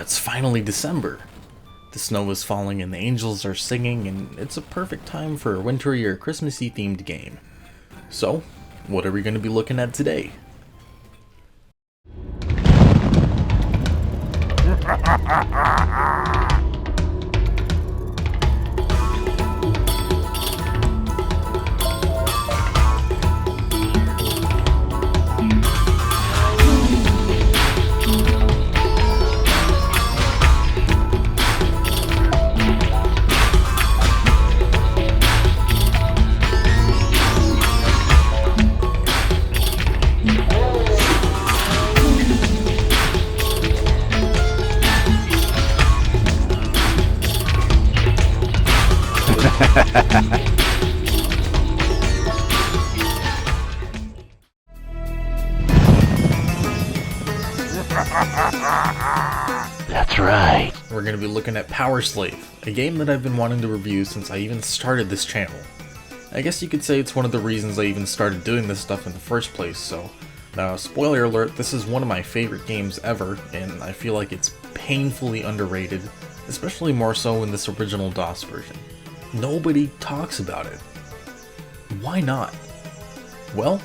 it's finally December. The snow is falling and the angels are singing, and it's a perfect time for a wintry or Christmassy themed game. So, what are we going to be looking at today? That's right. We're going to be looking at Powerslave, a game that I've been wanting to review since I even started this channel. I guess you could say it's one of the reasons I even started doing this stuff in the first place, so... Now, spoiler alert, this is one of my favorite games ever, and I feel like it's painfully underrated, especially more so in this original DOS version. Nobody talks about it. Why not? Well,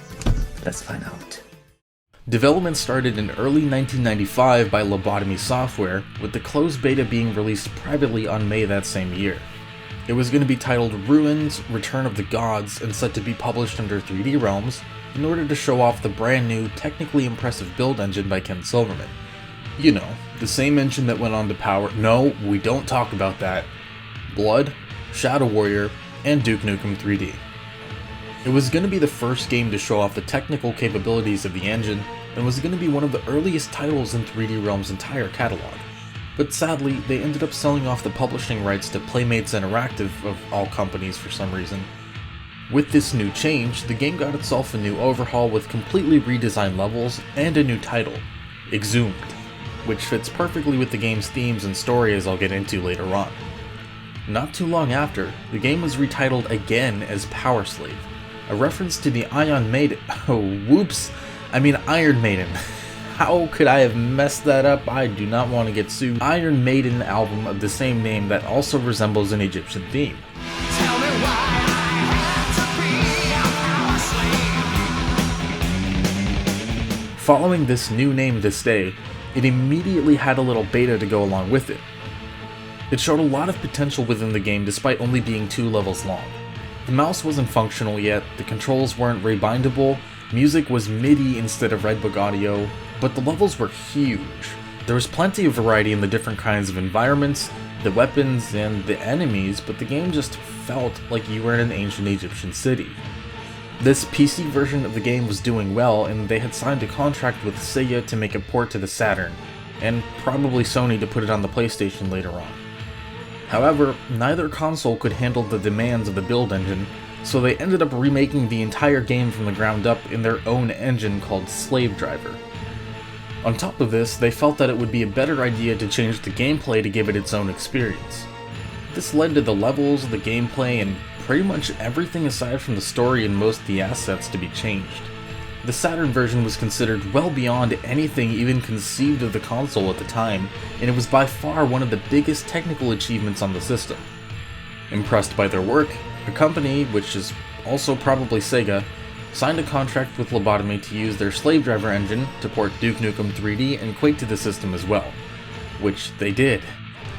let's find out. Development started in early 1995 by Lobotomy Software, with the closed beta being released privately on May that same year. It was going to be titled Ruins: Return of the Gods and set to be published under 3D Realms in order to show off the brand new, technically impressive build engine by Ken Silverman. You know, the same engine that went on to power— no, we don't talk about that— Blood, Shadow Warrior, and Duke Nukem 3D. It was going to be the first game to show off the technical capabilities of the engine, and was going to be one of the earliest titles in 3D Realms' entire catalog. But sadly, they ended up selling off the publishing rights to Playmates Interactive, of all companies for some reason. With this new change, the game got itself a new overhaul with completely redesigned levels and a new title, Exhumed, which fits perfectly with the game's themes and story, as I'll get into later on. Not too long after, the game was retitled again as Powerslave, a reference to the Iron Maiden— oh whoops, I mean Iron Maiden. How could I have messed that up? I do not want to get sued. Iron Maiden album of the same name that also resembles an Egyptian theme. Tell me why I had to be a Powerslave. Following this new name this day, it immediately had a little beta to go along with it. It showed a lot of potential within the game despite only being 2 levels long. The mouse wasn't functional yet, the controls weren't rebindable, music was MIDI instead of Redbook audio, but the levels were huge. There was plenty of variety in the different kinds of environments, the weapons, and the enemies, but the game just felt like you were in an ancient Egyptian city. This PC version of the game was doing well, and they had signed a contract with Sega to make a port to the Saturn, and probably Sony to put it on the PlayStation later on. However, neither console could handle the demands of the build engine, so they ended up remaking the entire game from the ground up in their own engine called Slave Driver. On top of this, they felt that it would be a better idea to change the gameplay to give it its own experience. This led to the levels, the gameplay, and pretty much everything aside from the story and most of the assets to be changed. The Saturn version was considered well beyond anything even conceived of the console at the time, and it was by far one of the biggest technical achievements on the system. Impressed by their work, a company, which is also probably Sega, signed a contract with Lobotomy to use their Slave Driver engine to port Duke Nukem 3D and Quake to the system as well, which they did,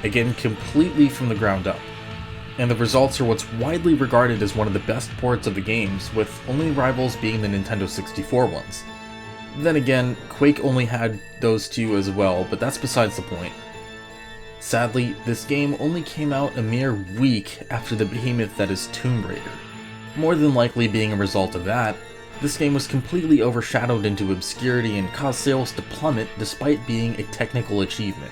again completely from the ground up. And the results are what's widely regarded as one of the best ports of the games, with only rivals being the Nintendo 64 ones. Then again, Quake only had those 2 as well, but that's besides the point. Sadly, this game only came out a mere week after the behemoth that is Tomb Raider. More than likely being a result of that, this game was completely overshadowed into obscurity and caused sales to plummet despite being a technical achievement.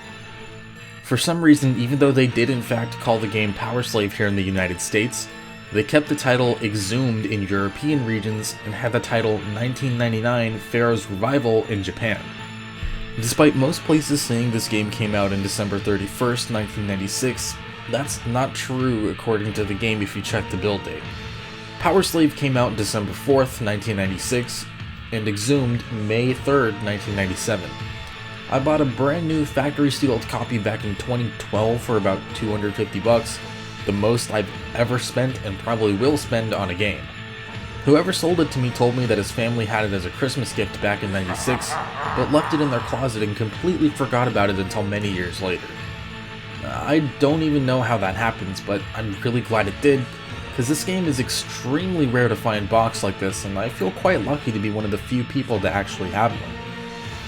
For some reason, even though they did in fact call the game Powerslave here in the United States, they kept the title Exhumed in European regions and had the title 1999 Pharaoh's Revival in Japan. Despite most places saying this game came out in December 31st, 1996, that's not true according to the game if you check the build date. Powerslave came out December 4th, 1996, and Exhumed May 3rd, 1997. I bought a brand new factory sealed copy back in 2012 for about 250 bucks, the most I've ever spent and probably will spend on a game. Whoever sold it to me told me that his family had it as a Christmas gift back in '96, but left it in their closet and completely forgot about it until many years later. I don't even know how that happens, but I'm really glad it did, because this game is extremely rare to find boxed like this, and I feel quite lucky to be one of the few people to actually have one.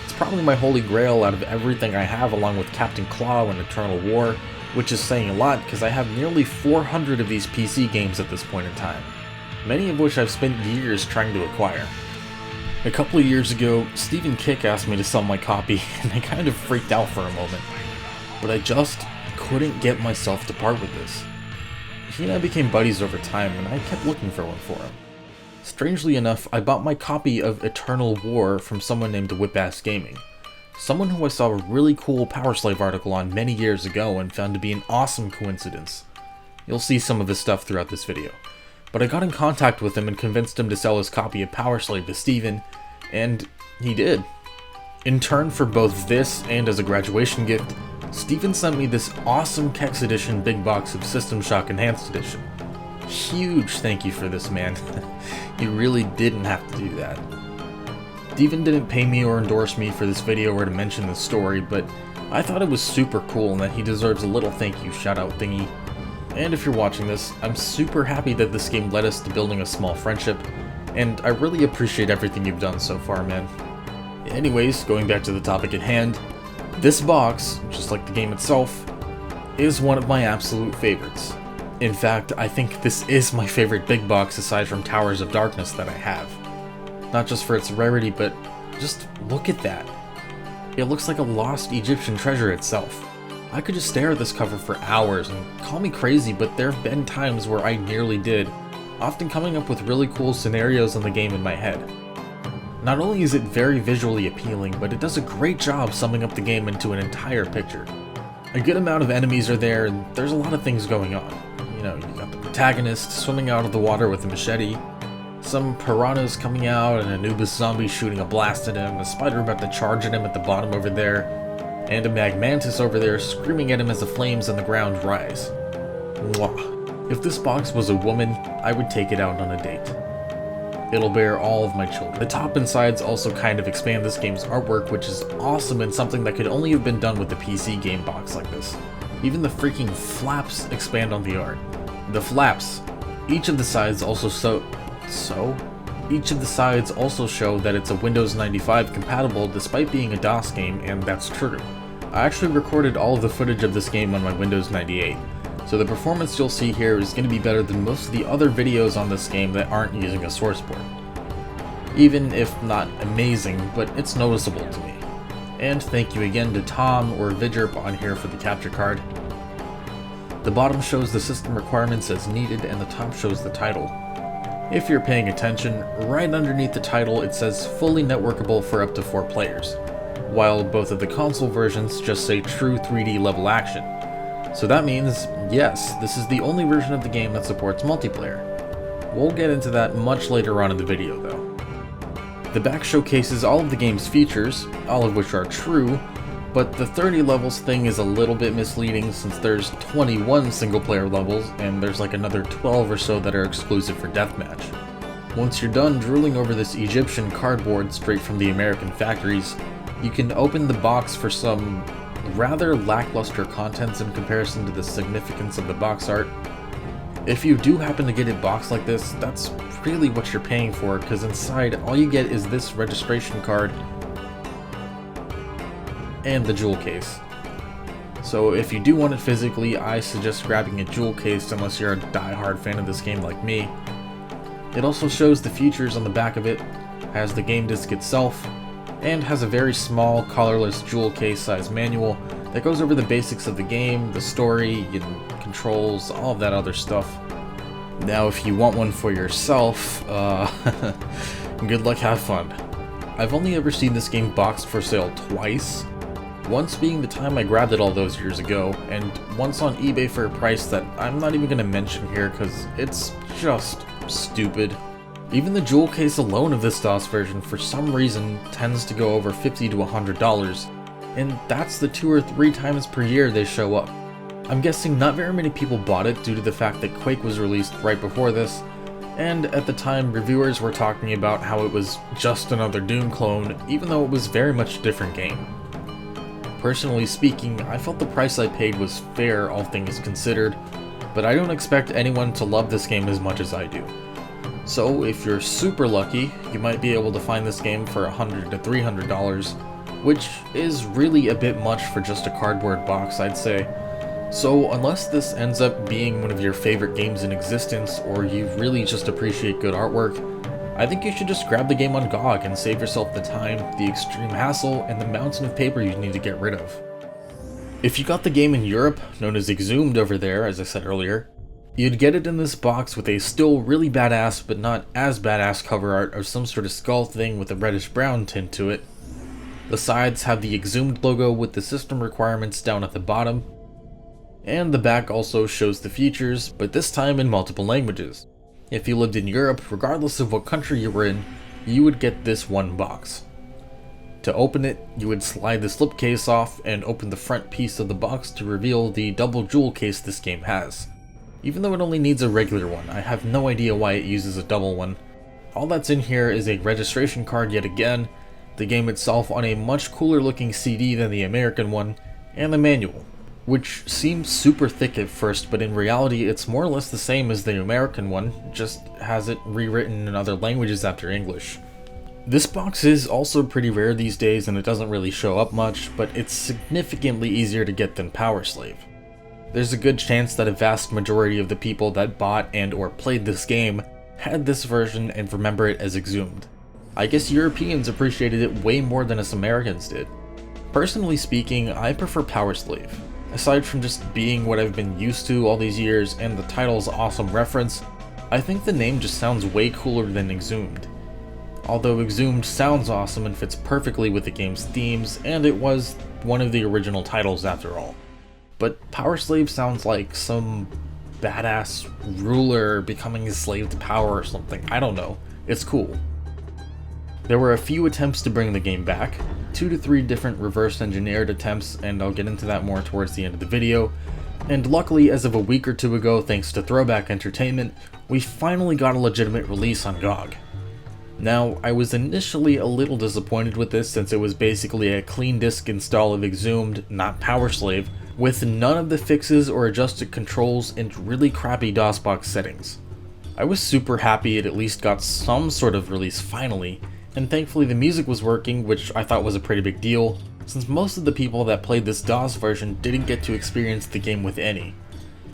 It's probably my holy grail out of everything I have, along with Captain Claw and Eternal War, which is saying a lot because I have nearly 400 of these PC games at this point in time, many of which I've spent years trying to acquire. A couple of years ago, Stephen Kick asked me to sell my copy, and I kind of freaked out for a moment, but I just couldn't get myself to part with this. He and I became buddies over time, and I kept looking for one for him. Strangely enough, I bought my copy of Eternal War from someone named Whip-Ass Gaming, someone who I saw a really cool Powerslave article on many years ago and found to be an awesome coincidence. You'll see some of his stuff throughout this video. But I got in contact with him and convinced him to sell his copy of Powerslave to Steven, and he did. In turn for both this and as a graduation gift, Steven sent me this awesome Kex Edition big box of System Shock Enhanced Edition. Huge thank you for this, man. You really didn't have to do that. Steven didn't pay me or endorse me for this video or to mention this story, but I thought it was super cool and that he deserves a little thank you shout out thingy. And if you're watching this, I'm super happy that this game led us to building a small friendship, and I really appreciate everything you've done so far, man. Anyways, going back to the topic at hand, this box, just like the game itself, is one of my absolute favorites. In fact, I think this is my favorite big box aside from Towers of Darkness that I have. Not just for its rarity, but just look at that. It looks like a lost Egyptian treasure itself. I could just stare at this cover for hours and call me crazy, but there have been times where I nearly did, often coming up with really cool scenarios in the game in my head. Not only is it very visually appealing, but it does a great job summing up the game into an entire picture. A good amount of enemies are there, and there's a lot of things going on. You know, you got the protagonist swimming out of the water with a machete, some piranhas coming out, an Anubis zombie shooting a blast at him, a spider about to charge at him at the bottom over there, and a magmantis over there screaming at him as the flames on the ground rise. Mwah. If this box was a woman, I would take it out on a date. It'll bear all of my children. The top and sides also kind of expand this game's artwork, which is awesome and something that could only have been done with a PC game box like this. Even the freaking flaps expand on the art. The flaps. Each of the sides also Each of the sides also show that it's a Windows 95 compatible despite being a DOS game, and that's true. I actually recorded all of the footage of this game on my Windows 98. So the performance you'll see here is going to be better than most of the other videos on this game that aren't using a source port. Even if not amazing, but it's noticeable to me. And thank you again to Tom or Vidgerp on here for the capture card. The bottom shows the system requirements as needed and the top shows the title. If you're paying attention, right underneath the title it says fully networkable for up to 4 players, while both of the console versions just say true 3D level action. So that means, yes, this is the only version of the game that supports multiplayer. We'll get into that much later on in the video though. The back showcases all of the game's features, all of which are true, but the 30 levels thing is a little bit misleading since there's 21 single player levels and there's like another 12 or so that are exclusive for deathmatch. Once you're done drooling over this Egyptian cardboard straight from the American factories, you can open the box for some rather lackluster contents in comparison to the significance of the box art. If you do happen to get it boxed like this, that's really what you're paying for, because inside all you get is this registration card and the jewel case. So if you do want it physically, I suggest grabbing a jewel case unless you're a die-hard fan of this game like me. It also shows the features on the back of it, has the game disc itself, and has a very small, colorless jewel case size manual that goes over the basics of the game, the story, and controls, all of that other stuff. Now if you want one for yourself, good luck, have fun. I've only ever seen this game boxed for sale twice, once being the time I grabbed it all those years ago, and once on eBay for a price that I'm not even going to mention here because it's just stupid. Even the jewel case alone of this DOS version for some reason tends to go over $50 to $100, and that's the 2 or 3 times per year they show up. I'm guessing not very many people bought it due to the fact that Quake was released right before this, and at the time reviewers were talking about how it was just another Doom clone, even though it was very much a different game. Personally speaking, I felt the price I paid was fair, all things considered, but I don't expect anyone to love this game as much as I do. So if you're super lucky, you might be able to find this game for $100 to $300, which is really a bit much for just a cardboard box, I'd say. So unless this ends up being one of your favorite games in existence, or you really just appreciate good artwork, I think you should just grab the game on GOG and save yourself the time, the extreme hassle, and the mountain of paper you need to get rid of. If you got the game in Europe, known as Exhumed over there, as I said earlier, you'd get it in this box with a still really badass but not as badass cover art of some sort of skull thing with a reddish brown tint to it. The sides have the Exhumed logo with the system requirements down at the bottom, and the back also shows the features, but this time in multiple languages. If you lived in Europe, regardless of what country you were in, you would get this one box. To open it, you would slide the slipcase off and open the front piece of the box to reveal the double jewel case this game has. Even though it only needs a regular one, I have no idea why it uses a double one. All that's in here is a registration card yet again, the game itself on a much cooler looking CD than the American one, and the manual, which seems super thick at first, but in reality it's more or less the same as the American one, just has it rewritten in other languages after English. This box is also pretty rare these days and it doesn't really show up much, but it's significantly easier to get than Powerslave. There's a good chance that a vast majority of the people that bought and or played this game had this version and remember it as Exhumed. I guess Europeans appreciated it way more than us Americans did. Personally speaking, I prefer Powerslave. Aside from just being what I've been used to all these years and the title's awesome reference, I think the name just sounds way cooler than Exhumed. Although Exhumed sounds awesome and fits perfectly with the game's themes, and it was one of the original titles after all. But Powerslave sounds like some badass ruler becoming a slave to power or something, I don't know, it's cool. There were a few attempts to bring the game back, 2 to 3 different reverse engineered attempts, and I'll get into that more towards the end of the video. And luckily, as of a week or two ago, thanks to Throwback Entertainment, we finally got a legitimate release on GOG. Now, I was initially a little disappointed with this since it was basically a clean disk install of Exhumed, not Powerslave, with none of the fixes or adjusted controls and really crappy DOSBox settings. I was super happy it at least got some sort of release finally, and thankfully the music was working, which I thought was a pretty big deal, since most of the people that played this DOS version didn't get to experience the game with any.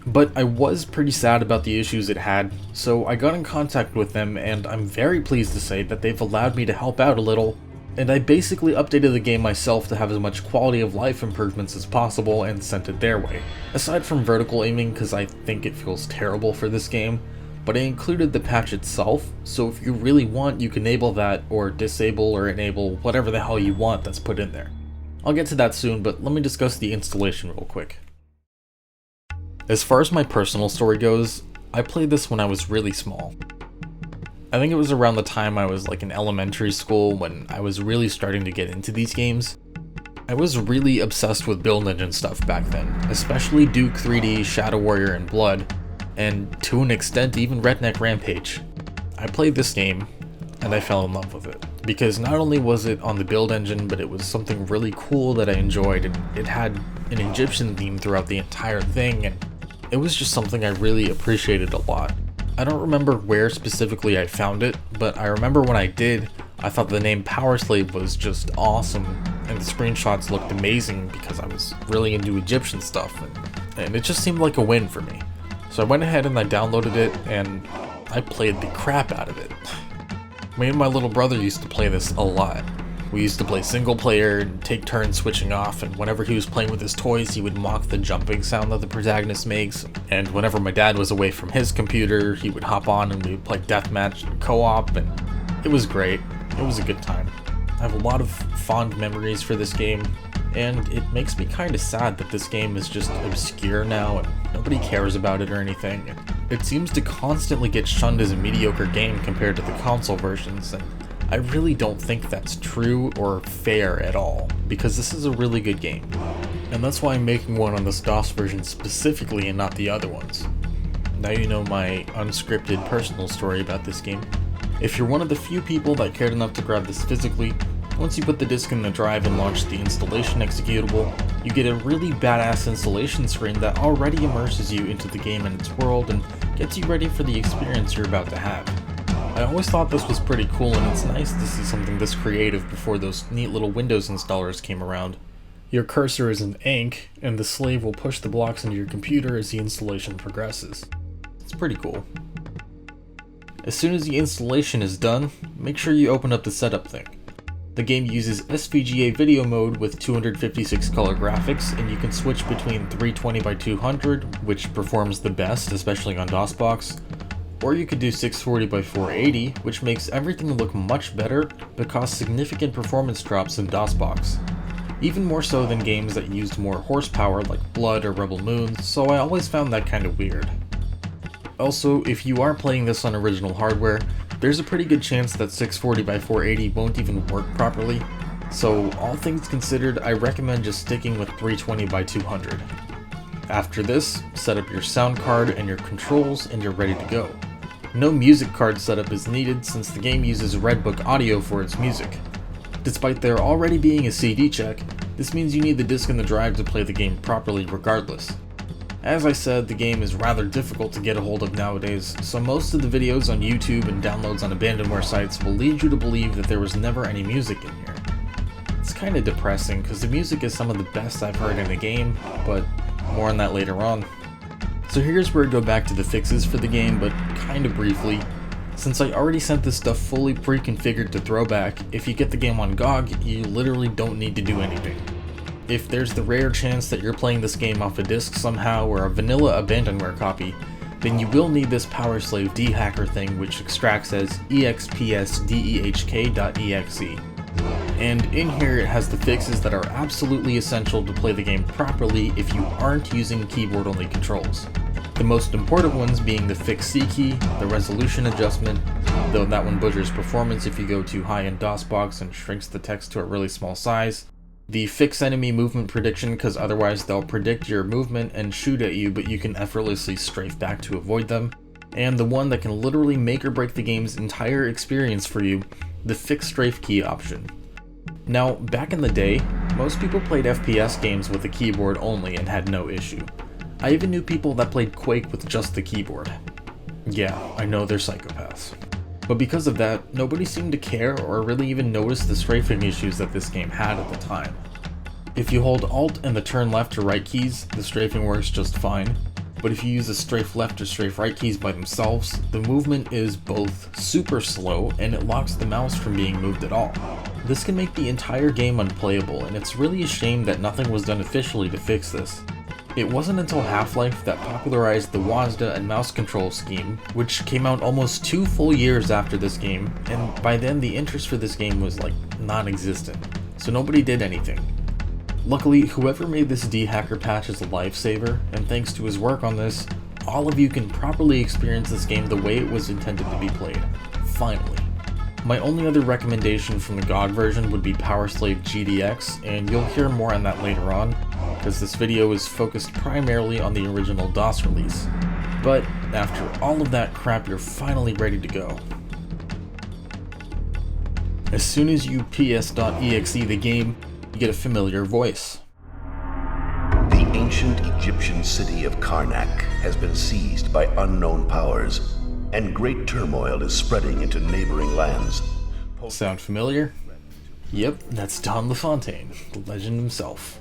But I was pretty sad about the issues it had, so I got in contact with them and I'm very pleased to say that they've allowed me to help out a little, and I basically updated the game myself to have as much quality of life improvements as possible and sent it their way. Aside from vertical aiming, because I think it feels terrible for this game, but I included the patch itself, so if you really want you can enable that or disable or enable whatever the hell you want that's put in there. I'll get to that soon, but let me discuss the installation real quick. As far as my personal story goes, I played this when I was really small. I think it was around the time I was like in elementary school when I was really starting to get into these games. I was really obsessed with build engine stuff back then, especially Duke 3D, Shadow Warrior, and Blood, and to an extent even Redneck Rampage. I played this game and I fell in love with it, because not only was it on the build engine, but it was something really cool that I enjoyed, and it had an Egyptian theme throughout the entire thing, and it was just something I really appreciated a lot. I don't remember where specifically I found it, but I remember when I did, I thought the name Powerslave was just awesome, and the screenshots looked amazing because I was really into Egyptian stuff, and it just seemed like a win for me. So I went ahead and I downloaded it, and I played the crap out of it. Me and my little brother used to play this a lot. We used to play single player and take turns switching off, and whenever he was playing with his toys, he would mock the jumping sound that the protagonist makes. And whenever my dad was away from his computer, he would hop on and we would play deathmatch and co-op, and it was great. It was a good time. I have a lot of fond memories for this game, and it makes me kind of sad that this game is just obscure now and nobody cares about it or anything. It seems to constantly get shunned as a mediocre game compared to the console versions, and I really don't think that's true or fair at all, because this is a really good game. And that's why I'm making one on this DOS version specifically and not the other ones. Now you know my unscripted personal story about this game. If you're one of the few people that cared enough to grab this physically, once you put the disc in the drive and launch the installation executable, you get a really badass installation screen that already immerses you into the game and its world and gets you ready for the experience you're about to have. I always thought this was pretty cool, and it's nice to see something this creative before those neat little Windows installers came around. Your cursor is an ink, and the slave will push the blocks into your computer as the installation progresses. It's pretty cool. As soon as the installation is done, make sure you open up the setup thing. The game uses SVGA video mode with 256 color graphics, and you can switch between 320x200, which performs the best, especially on DOSBox, or you could do 640x480, which makes everything look much better, but cause significant performance drops in DOSBox. Even more so than games that used more horsepower like Blood or Rebel Moon, so I always found that kind of weird. Also, if you are playing this on original hardware, there's a pretty good chance that 640x480 won't even work properly, so all things considered, I recommend just sticking with 320x200. After this, set up your sound card and your controls and you're ready to go. No music card setup is needed since the game uses Redbook audio for its music. Despite there already being a CD check, this means you need the disc and the drive to play the game properly regardless. As I said, the game is rather difficult to get a hold of nowadays, so most of the videos on YouTube and downloads on abandonware sites will lead you to believe that there was never any music in here. It's kinda depressing because the music is some of the best I've heard in a game, but more on that later on. So here's where I go back to the fixes for the game, but kinda briefly. Since I already sent this stuff fully pre-configured to Throwback, if you get the game on GOG, you literally don't need to do anything. If there's the rare chance that you're playing this game off a disc somehow or a vanilla abandonware copy, then you will need this Powerslave dehacker thing, which extracts as expsdehk.exe. And in here it has the fixes that are absolutely essential to play the game properly if you aren't using keyboard-only controls. The most important ones being the fix C key, the resolution adjustment, though that one butchers performance if you go too high in DOSBox and shrinks the text to a really small size, the fix enemy movement prediction because otherwise they'll predict your movement and shoot at you but you can effortlessly strafe back to avoid them, and the one that can literally make or break the game's entire experience for you, the fix strafe key option. Now, back in the day, most people played FPS games with a keyboard only and had no issue. I even knew people that played Quake with just the keyboard. Yeah, I know they're psychopaths. But because of that, nobody seemed to care or really even notice the strafing issues that this game had at the time. If you hold Alt and the turn left or right keys, the strafing works just fine, but if you use the strafe left or strafe right keys by themselves, the movement is both super slow and it locks the mouse from being moved at all. This can make the entire game unplayable, and it's really a shame that nothing was done officially to fix this. It wasn't until Half-Life that popularized the WASD and mouse control scheme, which came out almost 2 full years after this game, and by then the interest for this game was like non-existent, so nobody did anything. Luckily, whoever made this dehacker patch is a lifesaver, and thanks to his work on this, all of you can properly experience this game the way it was intended to be played. Finally. My only other recommendation from the GOG version would be Powerslave GDX, and you'll hear more on that later on, because this video is focused primarily on the original DOS release. But after all of that crap, you're finally ready to go. As soon as you ps.exe the game, you get a familiar voice. The ancient Egyptian city of Karnak has been seized by unknown powers, and great turmoil is spreading into neighboring lands. Sound familiar? Yep, that's Don LaFontaine, the legend himself.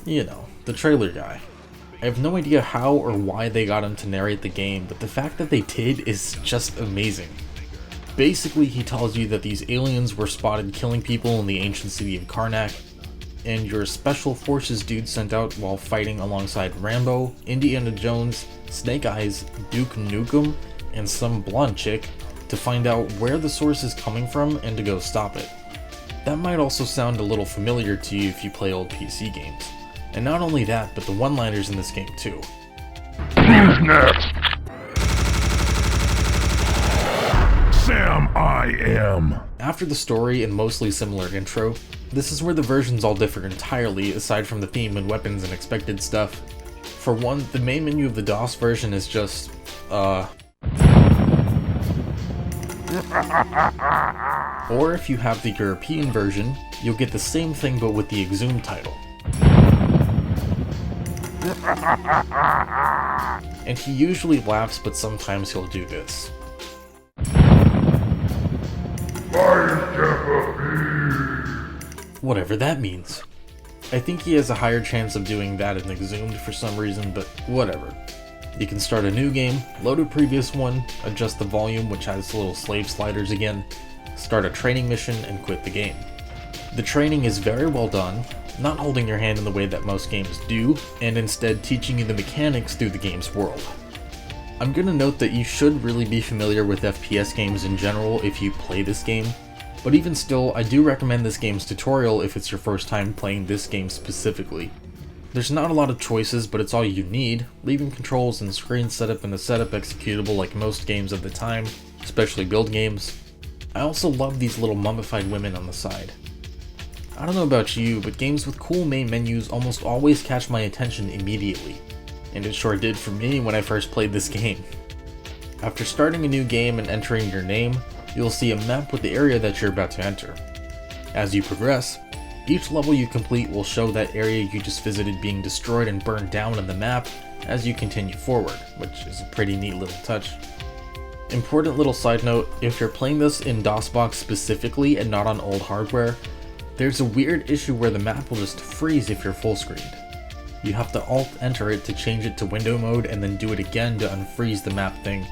You know, the trailer guy. I have no idea how or why they got him to narrate the game, but the fact that they did is just amazing. Basically, he tells you that these aliens were spotted killing people in the ancient city of Karnak, and you're a special forces dude sent out while fighting alongside Rambo, Indiana Jones, Snake Eyes, Duke Nukem, and some blonde chick to find out where the source is coming from and to go stop it. That might also sound a little familiar to you if you play old PC games. And not only that, but the one-liners in this game too. Who's next? Sam, I am. After the story and mostly similar intro, this is where the versions all differ entirely aside from the theme and weapons and expected stuff. For one, the main menu of the DOS version is just, or if you have the European version, you'll get the same thing but with the Exhumed title. And he usually laughs, but sometimes he'll do this. Whatever that means. I think he has a higher chance of doing that in Exhumed for some reason, but whatever. You can start a new game, load a previous one, adjust the volume which has little slave sliders again, start a training mission, and quit the game. The training is very well done, not holding your hand in the way that most games do, and instead teaching you the mechanics through the game's world. I'm gonna note that you should really be familiar with FPS games in general if you play this game, but even still, I do recommend this game's tutorial if it's your first time playing this game specifically. There's not a lot of choices, but it's all you need, leaving controls and screen setup in the setup executable like most games of the time, especially build games. I also love these little mummified women on the side. I don't know about you, but games with cool main menus almost always catch my attention immediately, and it sure did for me when I first played this game. After starting a new game and entering your name, you'll see a map with the area that you're about to enter. As you progress, each level you complete will show that area you just visited being destroyed and burned down on the map as you continue forward, which is a pretty neat little touch. Important little side note, if you're playing this in DOSBox specifically and not on old hardware, there's a weird issue where the map will just freeze if you're full screened. You have to Alt-Enter it to change it to window mode and then do it again to unfreeze the map thing.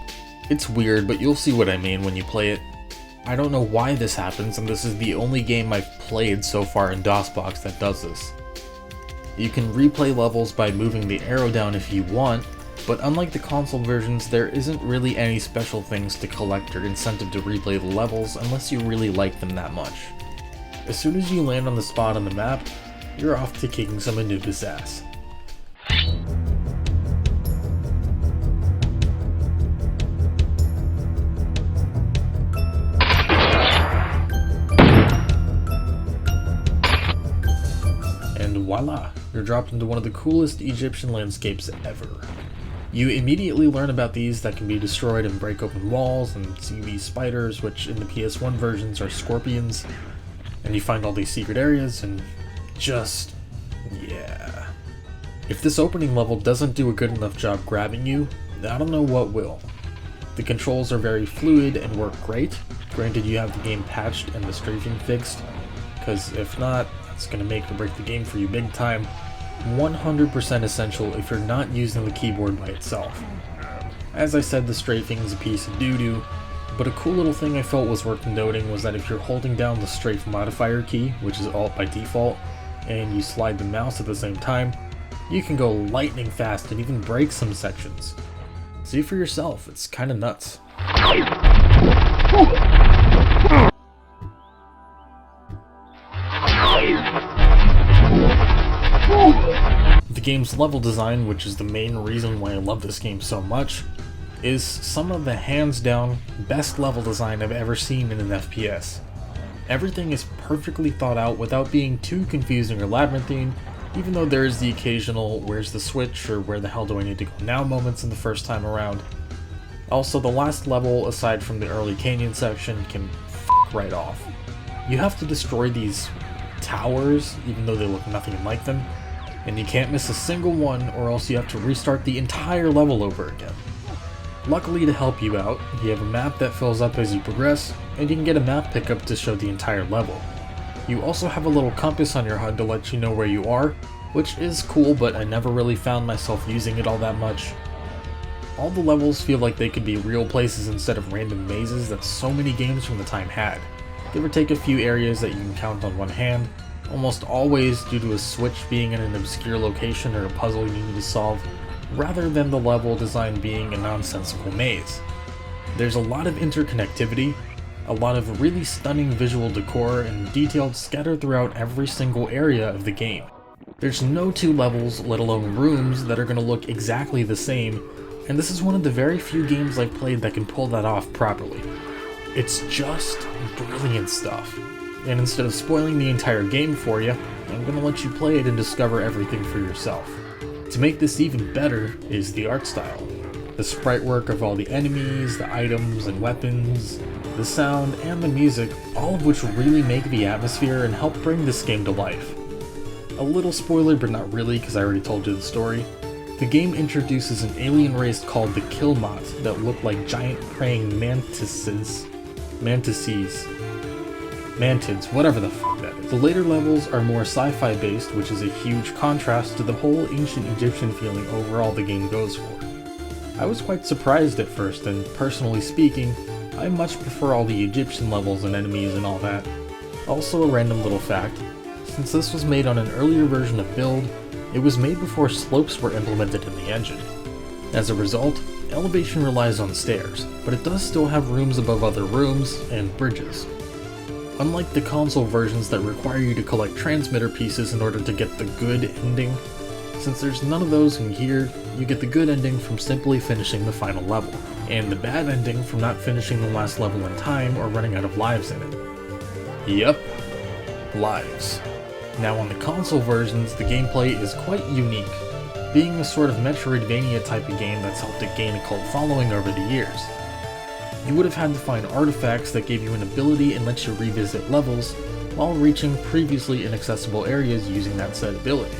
It's weird, but you'll see what I mean when you play it. I don't know why this happens, and this is the only game I've played so far in DOSBox that does this. You can replay levels by moving the arrow down if you want, but unlike the console versions, there isn't really any special things to collect or incentive to replay the levels unless you really like them that much. As soon as you land on the spot on the map, you're off to kicking some Anubis ass. And voila, you're dropped into one of the coolest Egyptian landscapes ever. You immediately learn about these that can be destroyed and break open walls, and see these spiders, which in the PS1 versions are scorpions, and you find all these secret areas, and just, yeah. If this opening level doesn't do a good enough job grabbing you, I don't know what will. The controls are very fluid and work great, granted you have the game patched and the strafing fixed, because if not, it's going to make or break the game for you big time. 100% essential if you're not using the keyboard by itself. As I said, the strafing is a piece of doo-doo, but a cool little thing I felt was worth noting was that if you're holding down the strafe modifier key, which is Alt by default, and you slide the mouse at the same time, you can go lightning fast and even break some sections. See for yourself, it's kinda nuts. The game's level design, which is the main reason why I love this game so much, is some of the hands down best level design I've ever seen in an FPS. Everything is perfectly thought out without being too confusing or labyrinthine, even though there is the occasional where's the switch or where the hell do I need to go now moments in the first time around. Also, the last level, aside from the early canyon section, can f*** right off. You have to destroy these towers, even though they look nothing like them, and you can't miss a single one or else you have to restart the entire level over again. Luckily, to help you out, you have a map that fills up as you progress, and you can get a map pickup to show the entire level. You also have a little compass on your HUD to let you know where you are, which is cool, but I never really found myself using it all that much. All the levels feel like they could be real places instead of random mazes that so many games from the time had. Give or take a few areas that you can count on one hand, almost always due to a switch being in an obscure location or a puzzle you need to solve, rather than the level design being a nonsensical maze. There's a lot of interconnectivity, a lot of really stunning visual decor and details scattered throughout every single area of the game. There's no two levels, let alone rooms, that are going to look exactly the same, and this is one of the very few games I've played that can pull that off properly. It's just brilliant stuff. And instead of spoiling the entire game for you, I'm going to let you play it and discover everything for yourself. To make this even better is the art style. The sprite work of all the enemies, the items and weapons, the sound, and the music, all of which really make the atmosphere and help bring this game to life. A little spoiler, but not really because I already told you the story. The game introduces an alien race called the Killmot that look like giant praying mantises, whatever the fuck that is. The later levels are more sci-fi based, which is a huge contrast to the whole ancient Egyptian feeling overall the game goes for. I was quite surprised at first, and personally speaking, I much prefer all the Egyptian levels and enemies and all that. Also a random little fact, since this was made on an earlier version of Build, it was made before slopes were implemented in the engine. As a result, elevation relies on stairs, but it does still have rooms above other rooms and bridges. Unlike the console versions that require you to collect transmitter pieces in order to get the good ending, since there's none of those in here, you get the good ending from simply finishing the final level, and the bad ending from not finishing the last level in time or running out of lives in it. Yep, lives. Now on the console versions, the gameplay is quite unique, being a sort of Metroidvania type of game that's helped it gain a cult following over the years. You would have had to find artifacts that gave you an ability and let you revisit levels, while reaching previously inaccessible areas using that said ability.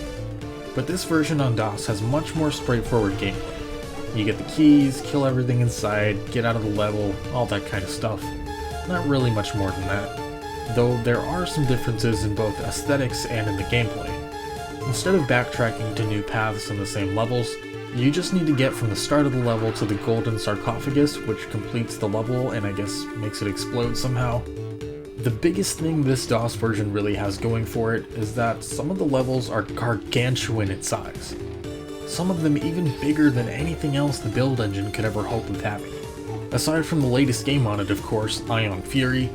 But this version on DOS has much more straightforward gameplay. You get the keys, kill everything inside, get out of the level, all that kind of stuff. Not really much more than that. Though there are some differences in both aesthetics and in the gameplay. Instead of backtracking to new paths in the same levels, you just need to get from the start of the level to the golden sarcophagus, which completes the level and I guess makes it explode somehow. The biggest thing this DOS version really has going for it is that some of the levels are gargantuan in size. Some of them even bigger than anything else the build engine could ever hope of having. Aside from the latest game on it, of course, Ion Fury,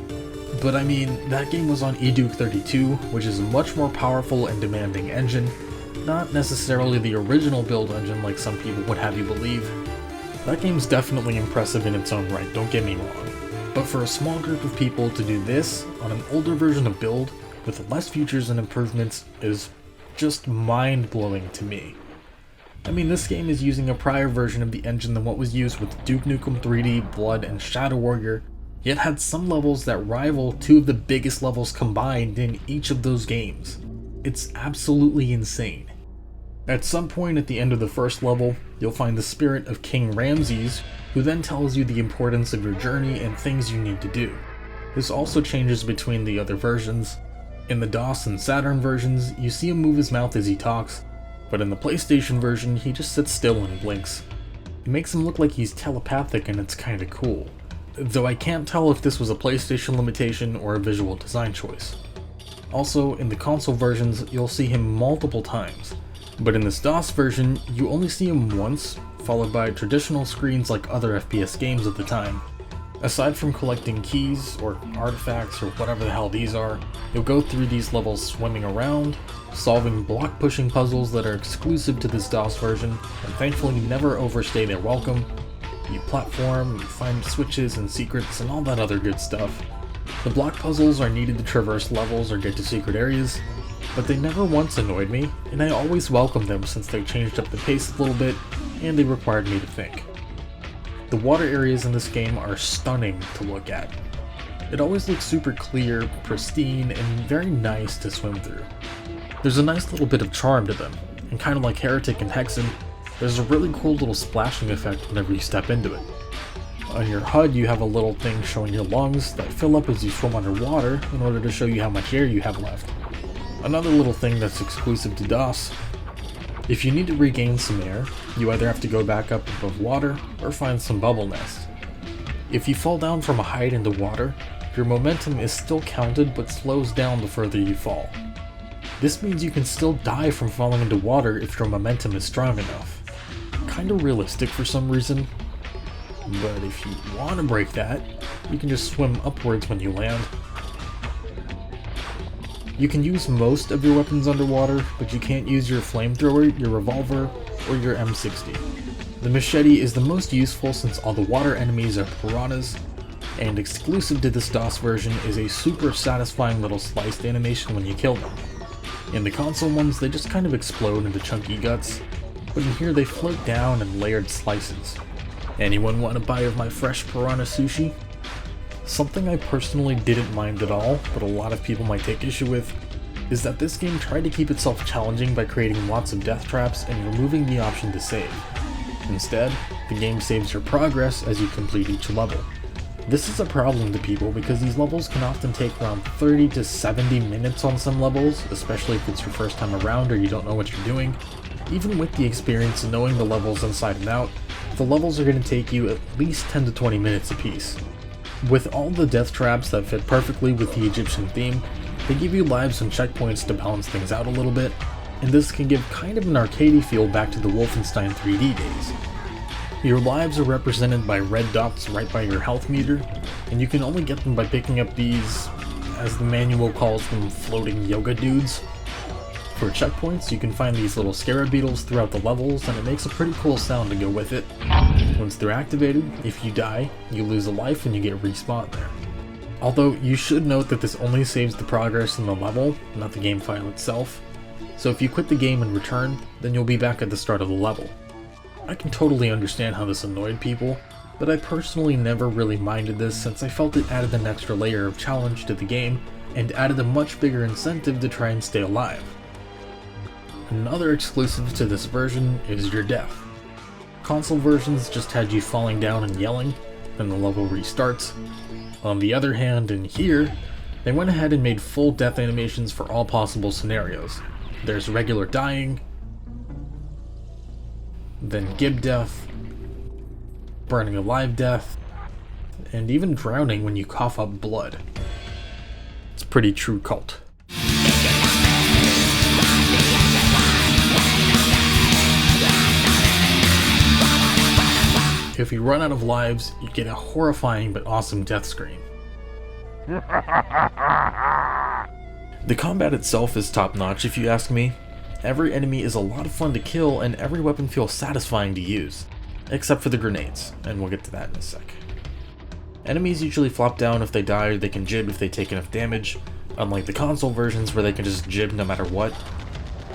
but I mean, that game was on GOG 32, which is a much more powerful and demanding engine, not necessarily the original build engine like some people would have you believe. That game's definitely impressive in its own right, don't get me wrong, but for a small group of people to do this on an older version of Build with less features and improvements is just mind-blowing to me. I mean, this game is using a prior version of the engine than what was used with Duke Nukem 3D, Blood, and Shadow Warrior, yet had some levels that rival two of the biggest levels combined in each of those games. It's absolutely insane. At some point at the end of the first level, you'll find the spirit of King Ramses, who then tells you the importance of your journey and things you need to do. This also changes between the other versions. In the DOS and Saturn versions, you see him move his mouth as he talks, but in the PlayStation version, he just sits still and blinks. It makes him look like he's telepathic and it's kinda cool. Though I can't tell if this was a PlayStation limitation or a visual design choice. Also, in the console versions, you'll see him multiple times, but in this DOS version, you only see him once, followed by traditional screens like other FPS games at the time. Aside from collecting keys, or artifacts, or whatever the hell these are, you'll go through these levels swimming around, solving block-pushing puzzles that are exclusive to this DOS version, and thankfully never overstay their welcome. You platform, you find switches and secrets and all that other good stuff. The block puzzles are needed to traverse levels or get to secret areas, but they never once annoyed me, and I always welcomed them since they changed up the pace a little bit, and they required me to think. The water areas in this game are stunning to look at. It always looks super clear, pristine, and very nice to swim through. There's a nice little bit of charm to them, and kind of like Heretic and Hexen, there's a really cool little splashing effect whenever you step into it. On your HUD you have a little thing showing your lungs that fill up as you swim underwater in order to show you how much air you have left. Another little thing that's exclusive to DOS. If you need to regain some air, you either have to go back up above water or find some bubble nests. If you fall down from a height into water, your momentum is still counted but slows down the further you fall. This means you can still die from falling into water if your momentum is strong enough. Kinda realistic for some reason, but if you want to break that, you can just swim upwards when you land. You can use most of your weapons underwater, but you can't use your flamethrower, your revolver, or your M60. The machete is the most useful since all the water enemies are piranhas, and exclusive to this DOS version is a super satisfying little sliced animation when you kill them. In the console ones, they just kind of explode into chunky guts, but in here they float down in layered slices. Anyone want a bite of my fresh piranha sushi? Something I personally didn't mind at all, but a lot of people might take issue with, is that this game tried to keep itself challenging by creating lots of death traps and removing the option to save. Instead, the game saves your progress as you complete each level. This is a problem to people because these levels can often take around 30 to 70 minutes on some levels, especially if it's your first time around or you don't know what you're doing. Even with the experience and knowing the levels inside and out, the levels are going to take you at least 10 to 20 minutes apiece. With all the death traps that fit perfectly with the Egyptian theme, they give you lives and checkpoints to balance things out a little bit, and this can give kind of an arcadey feel back to the Wolfenstein 3D days. Your lives are represented by red dots right by your health meter, and you can only get them by picking up these, as the manual calls them, floating yoga dudes. For checkpoints, you can find these little scarab beetles throughout the levels, and it makes a pretty cool sound to go with it. Once they're activated, if you die, you lose a life and you get respawned there. Although, you should note that this only saves the progress in the level, not the game file itself. So if you quit the game and return, then you'll be back at the start of the level. I can totally understand how this annoyed people, but I personally never really minded this since I felt it added an extra layer of challenge to the game, and added a much bigger incentive to try and stay alive. Another exclusive to this version is your death. Console versions just had you falling down and yelling, then the level restarts. On the other hand, in here, they went ahead and made full death animations for all possible scenarios. There's regular dying, then gib death, burning alive death, and even drowning when you cough up blood. It's pretty true cult. If you run out of lives, you get a horrifying but awesome death scream. The combat itself is top notch if you ask me. Every enemy is a lot of fun to kill and every weapon feels satisfying to use. Except for the grenades, and we'll get to that in a sec. Enemies usually flop down if they die or they can jib if they take enough damage, unlike the console versions where they can just jib no matter what.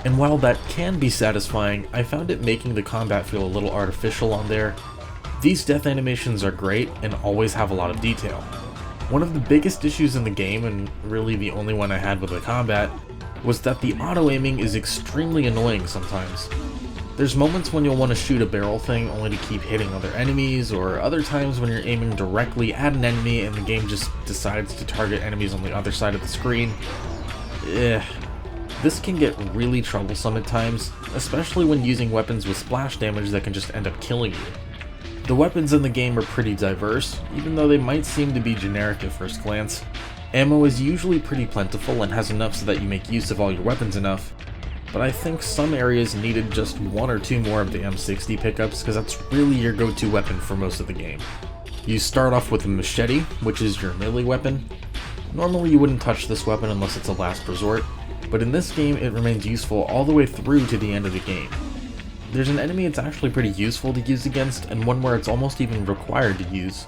And while that can be satisfying, I found it making the combat feel a little artificial on there. These death animations are great and always have a lot of detail. One of the biggest issues in the game, and really the only one I had with the combat, was that the auto-aiming is extremely annoying sometimes. There's moments when you'll want to shoot a barrel thing only to keep hitting other enemies, or other times when you're aiming directly at an enemy and the game just decides to target enemies on the other side of the screen. This can get really troublesome at times, especially when using weapons with splash damage that can just end up killing you. The weapons in the game are pretty diverse, even though they might seem to be generic at first glance. Ammo is usually pretty plentiful and has enough so that you make use of all your weapons enough, but I think some areas needed just one or two more of the M60 pickups because that's really your go-to weapon for most of the game. You start off with a machete, which is your melee weapon. Normally you wouldn't touch this weapon unless it's a last resort, but in this game it remains useful all the way through to the end of the game. There's an enemy it's actually pretty useful to use against, and one where it's almost even required to use.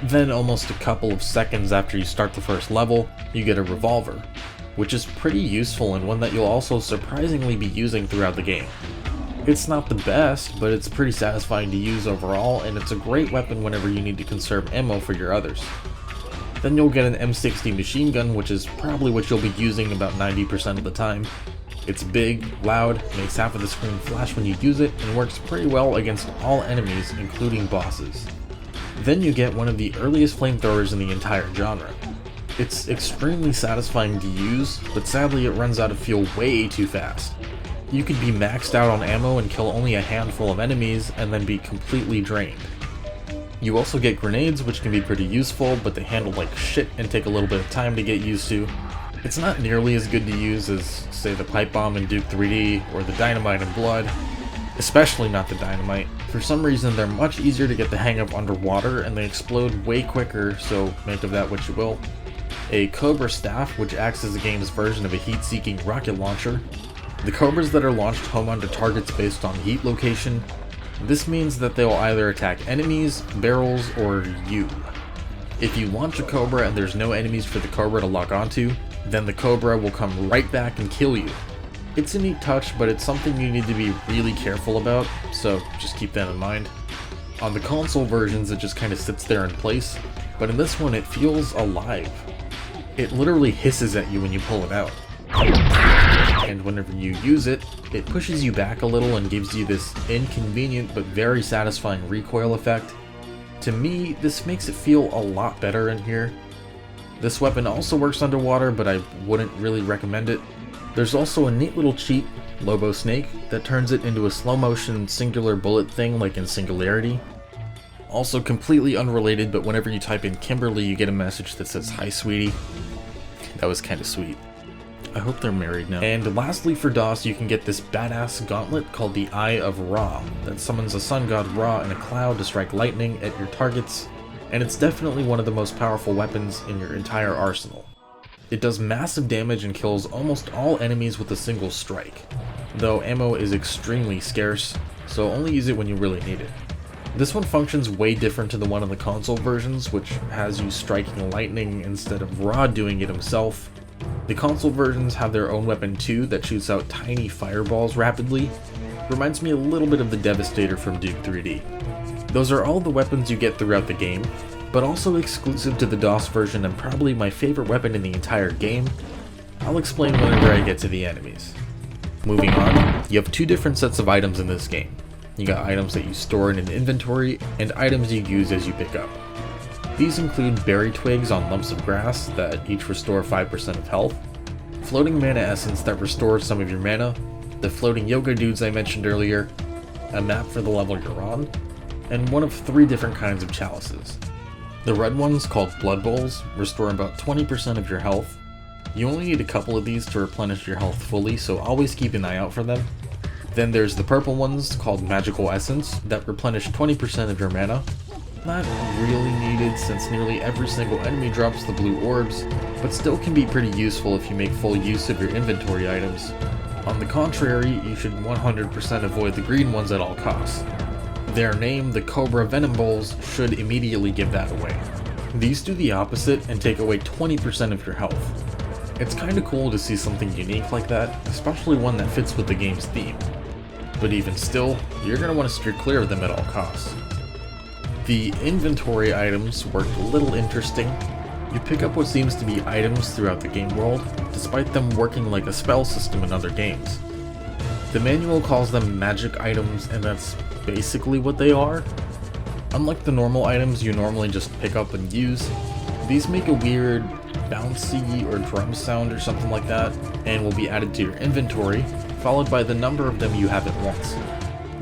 Then almost a couple of seconds after you start the first level, you get a revolver, which is pretty useful and one that you'll also surprisingly be using throughout the game. It's not the best, but it's pretty satisfying to use overall, and it's a great weapon whenever you need to conserve ammo for your others. Then you'll get an M60 machine gun, which is probably what you'll be using about 90% of the time. It's big, loud, makes half of the screen flash when you use it, and works pretty well against all enemies, including bosses. Then you get one of the earliest flamethrowers in the entire genre. It's extremely satisfying to use, but sadly it runs out of fuel way too fast. You could be maxed out on ammo and kill only a handful of enemies, and then be completely drained. You also get grenades, which can be pretty useful, but they handle like shit and take a little bit of time to get used to. It's not nearly as good to use as, say, the pipe bomb in Duke 3D, or the dynamite in Blood. Especially not the dynamite. For some reason, they're much easier to get the hang of underwater, and they explode way quicker, so make of that what you will. A Cobra staff, which acts as the game's version of a heat-seeking rocket launcher. The Cobras that are launched home onto targets based on heat location. This means that they will either attack enemies, barrels, or you. If you launch a Cobra and there's no enemies for the Cobra to lock onto, then the Cobra will come right back and kill you. It's a neat touch, but it's something you need to be really careful about, so just keep that in mind. On the console versions, it just kind of sits there in place, but in this one it feels alive. It literally hisses at you when you pull it out. And whenever you use it, it pushes you back a little and gives you this inconvenient but very satisfying recoil effect. To me, this makes it feel a lot better in here. This weapon also works underwater, but I wouldn't really recommend it. There's also a neat little cheat, Lobo Snake, that turns it into a slow motion singular bullet thing like in Singularity. Also completely unrelated, but whenever you type in Kimberly you get a message that says, "Hi sweetie." That was kinda sweet. I hope they're married now. And lastly for DOS, you can get this badass gauntlet called the Eye of Ra that summons a sun god Ra in a cloud to strike lightning at your targets, and it's definitely one of the most powerful weapons in your entire arsenal. It does massive damage and kills almost all enemies with a single strike, though ammo is extremely scarce, so only use it when you really need it. This one functions way different to the one on the console versions, which has you striking lightning instead of Ra doing it himself. The console versions have their own weapon too that shoots out tiny fireballs rapidly. Reminds me a little bit of the Devastator from Duke 3D. Those are all the weapons you get throughout the game, but also exclusive to the DOS version and probably my favorite weapon in the entire game. I'll explain whenever I get to the enemies. Moving on, you have two different sets of items in this game. You got items that you store in an inventory and items you use as you pick up. These include berry twigs on lumps of grass that each restore 5% of health, floating mana essence that restores some of your mana, the floating yoga dudes I mentioned earlier, a map for the level you're on, and one of 3 different kinds of chalices. The red ones, called blood bowls, restore about 20% of your health. You only need a couple of these to replenish your health fully, so always keep an eye out for them. Then there's the purple ones, called magical essence, that replenish 20% of your mana. Not really needed since nearly every single enemy drops the blue orbs, but still can be pretty useful if you make full use of your inventory items. On the contrary, you should 100% avoid the green ones at all costs. Their name, the Cobra Venom Bowls, should immediately give that away. These do the opposite and take away 20% of your health. It's kinda cool to see something unique like that, especially one that fits with the game's theme. But even still, you're gonna want to steer clear of them at all costs. The inventory items work a little interesting. You pick up what seems to be items throughout the game world, despite them working like a spell system in other games. The manual calls them magic items, and that's basically what they are. Unlike the normal items you normally just pick up and use, these make a weird bouncy or drum sound or something like that, and will be added to your inventory, followed by the number of them you have at once.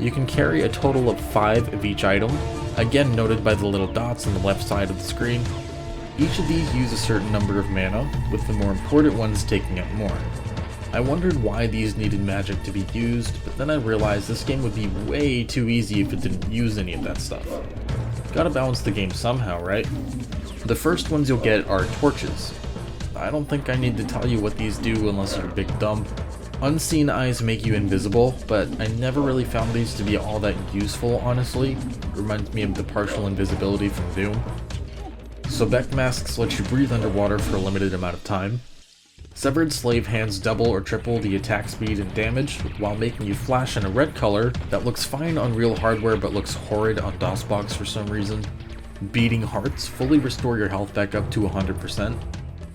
You can carry a total of 5 of each item, again noted by the little dots on the left side of the screen. Each of these use a certain number of mana, with the more important ones taking up more. I wondered why these needed magic to be used, but then I realized this game would be way too easy if it didn't use any of that stuff. Gotta balance the game somehow, right? The first ones you'll get are torches. I don't think I need to tell you what these do unless you're a big dumb. Unseen eyes make you invisible, but I never really found these to be all that useful, honestly. It reminds me of the partial invisibility from Doom. Sobek masks let you breathe underwater for a limited amount of time. Severed slave hands double or triple the attack speed and damage, while making you flash in a red color that looks fine on real hardware but looks horrid on DOSBox for some reason. Beating hearts fully restore your health back up to 100%.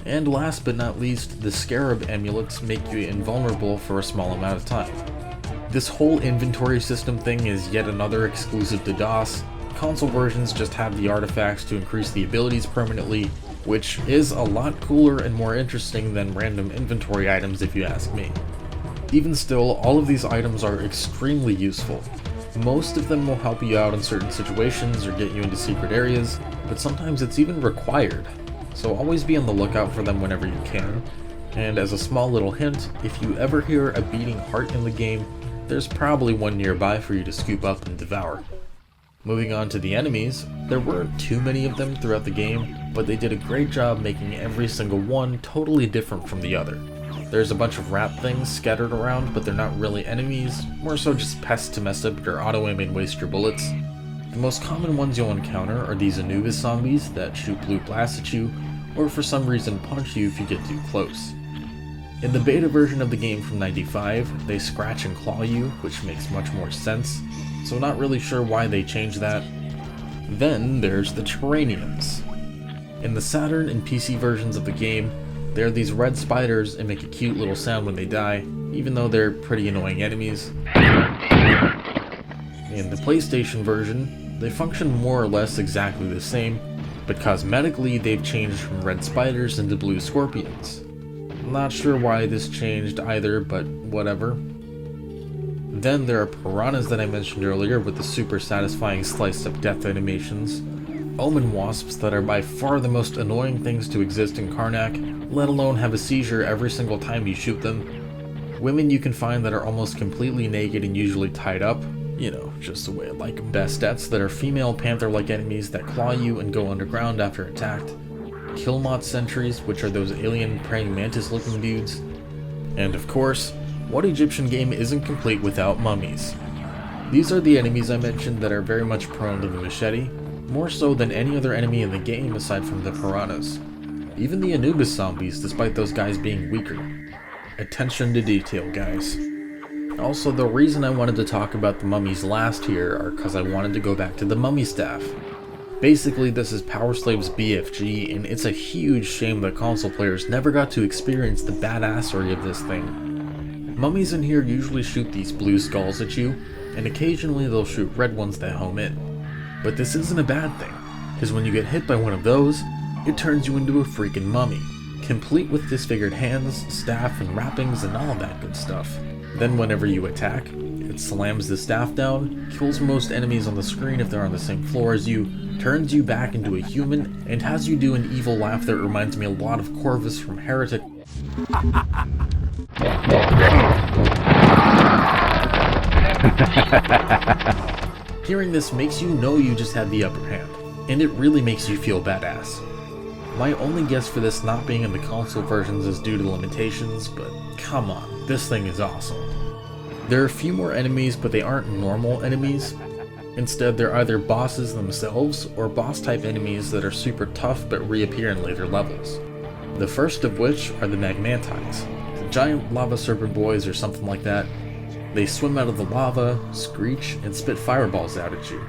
And last but not least, the Scarab amulets make you invulnerable for a small amount of time. This whole inventory system thing is yet another exclusive to DOS. Console versions just have the artifacts to increase the abilities permanently, which is a lot cooler and more interesting than random inventory items if you ask me. Even still, all of these items are extremely useful. Most of them will help you out in certain situations or get you into secret areas, but sometimes it's even required. So always be on the lookout for them whenever you can. And as a small little hint, if you ever hear a beating heart in the game, there's probably one nearby for you to scoop up and devour. Moving on to the enemies, there weren't too many of them throughout the game, but they did a great job making every single one totally different from the other. There's a bunch of rat things scattered around, but they're not really enemies, more so just pests to mess up your auto-aim and waste your bullets. The most common ones you'll encounter are these Anubis zombies that shoot blue blasts at you, or for some reason punch you if you get too close. In the beta version of the game from '95, they scratch and claw you, which makes much more sense, so not really sure why they changed that. Then there's the Terraniums. In the Saturn and PC versions of the game, they're these red spiders and make a cute little sound when they die, even though they're pretty annoying enemies. In the PlayStation version, they function more or less exactly the same, but cosmetically they've changed from red spiders into blue scorpions. Not sure why this changed either, but whatever. Then there are piranhas that I mentioned earlier with the super satisfying sliced up death animations. Omen wasps that are by far the most annoying things to exist in Karnak, let alone have a seizure every single time you shoot them. Women you can find that are almost completely naked and usually tied up. You know, just the way I like them. Bestettes that are female panther-like enemies that claw you and go underground after attacked. Killmot sentries, which are those alien praying mantis-looking dudes. And of course, what Egyptian game isn't complete without mummies? These are the enemies I mentioned that are very much prone to the machete, more so than any other enemy in the game aside from the piranhas. Even the Anubis zombies, despite those guys being weaker. Attention to detail, guys. Also, the reason I wanted to talk about the mummies last here are because I wanted to go back to the mummy staff. Basically, this is Powerslave's BFG, and it's a huge shame that console players never got to experience the badassery of this thing. Mummies in here usually shoot these blue skulls at you, and occasionally they'll shoot red ones that home in. But this isn't a bad thing, because when you get hit by one of those, it turns you into a freaking mummy, complete with disfigured hands, staff, and wrappings, and all that good stuff. Then whenever you attack, it slams the staff down, kills most enemies on the screen if they're on the same floor as you, turns you back into a human, and has you do an evil laugh that reminds me a lot of Corvus from Heretic. Hearing this makes you know you just had the upper hand, and it really makes you feel badass. My only guess for this not being in the console versions is due to limitations, but come on, this thing is awesome. There are a few more enemies, but they aren't normal enemies. Instead, they're either bosses themselves, or boss-type enemies that are super tough but reappear in later levels. The first of which are the Magmantides, the giant lava serpent boys or something like that. They swim out of the lava, screech, and spit fireballs out at you.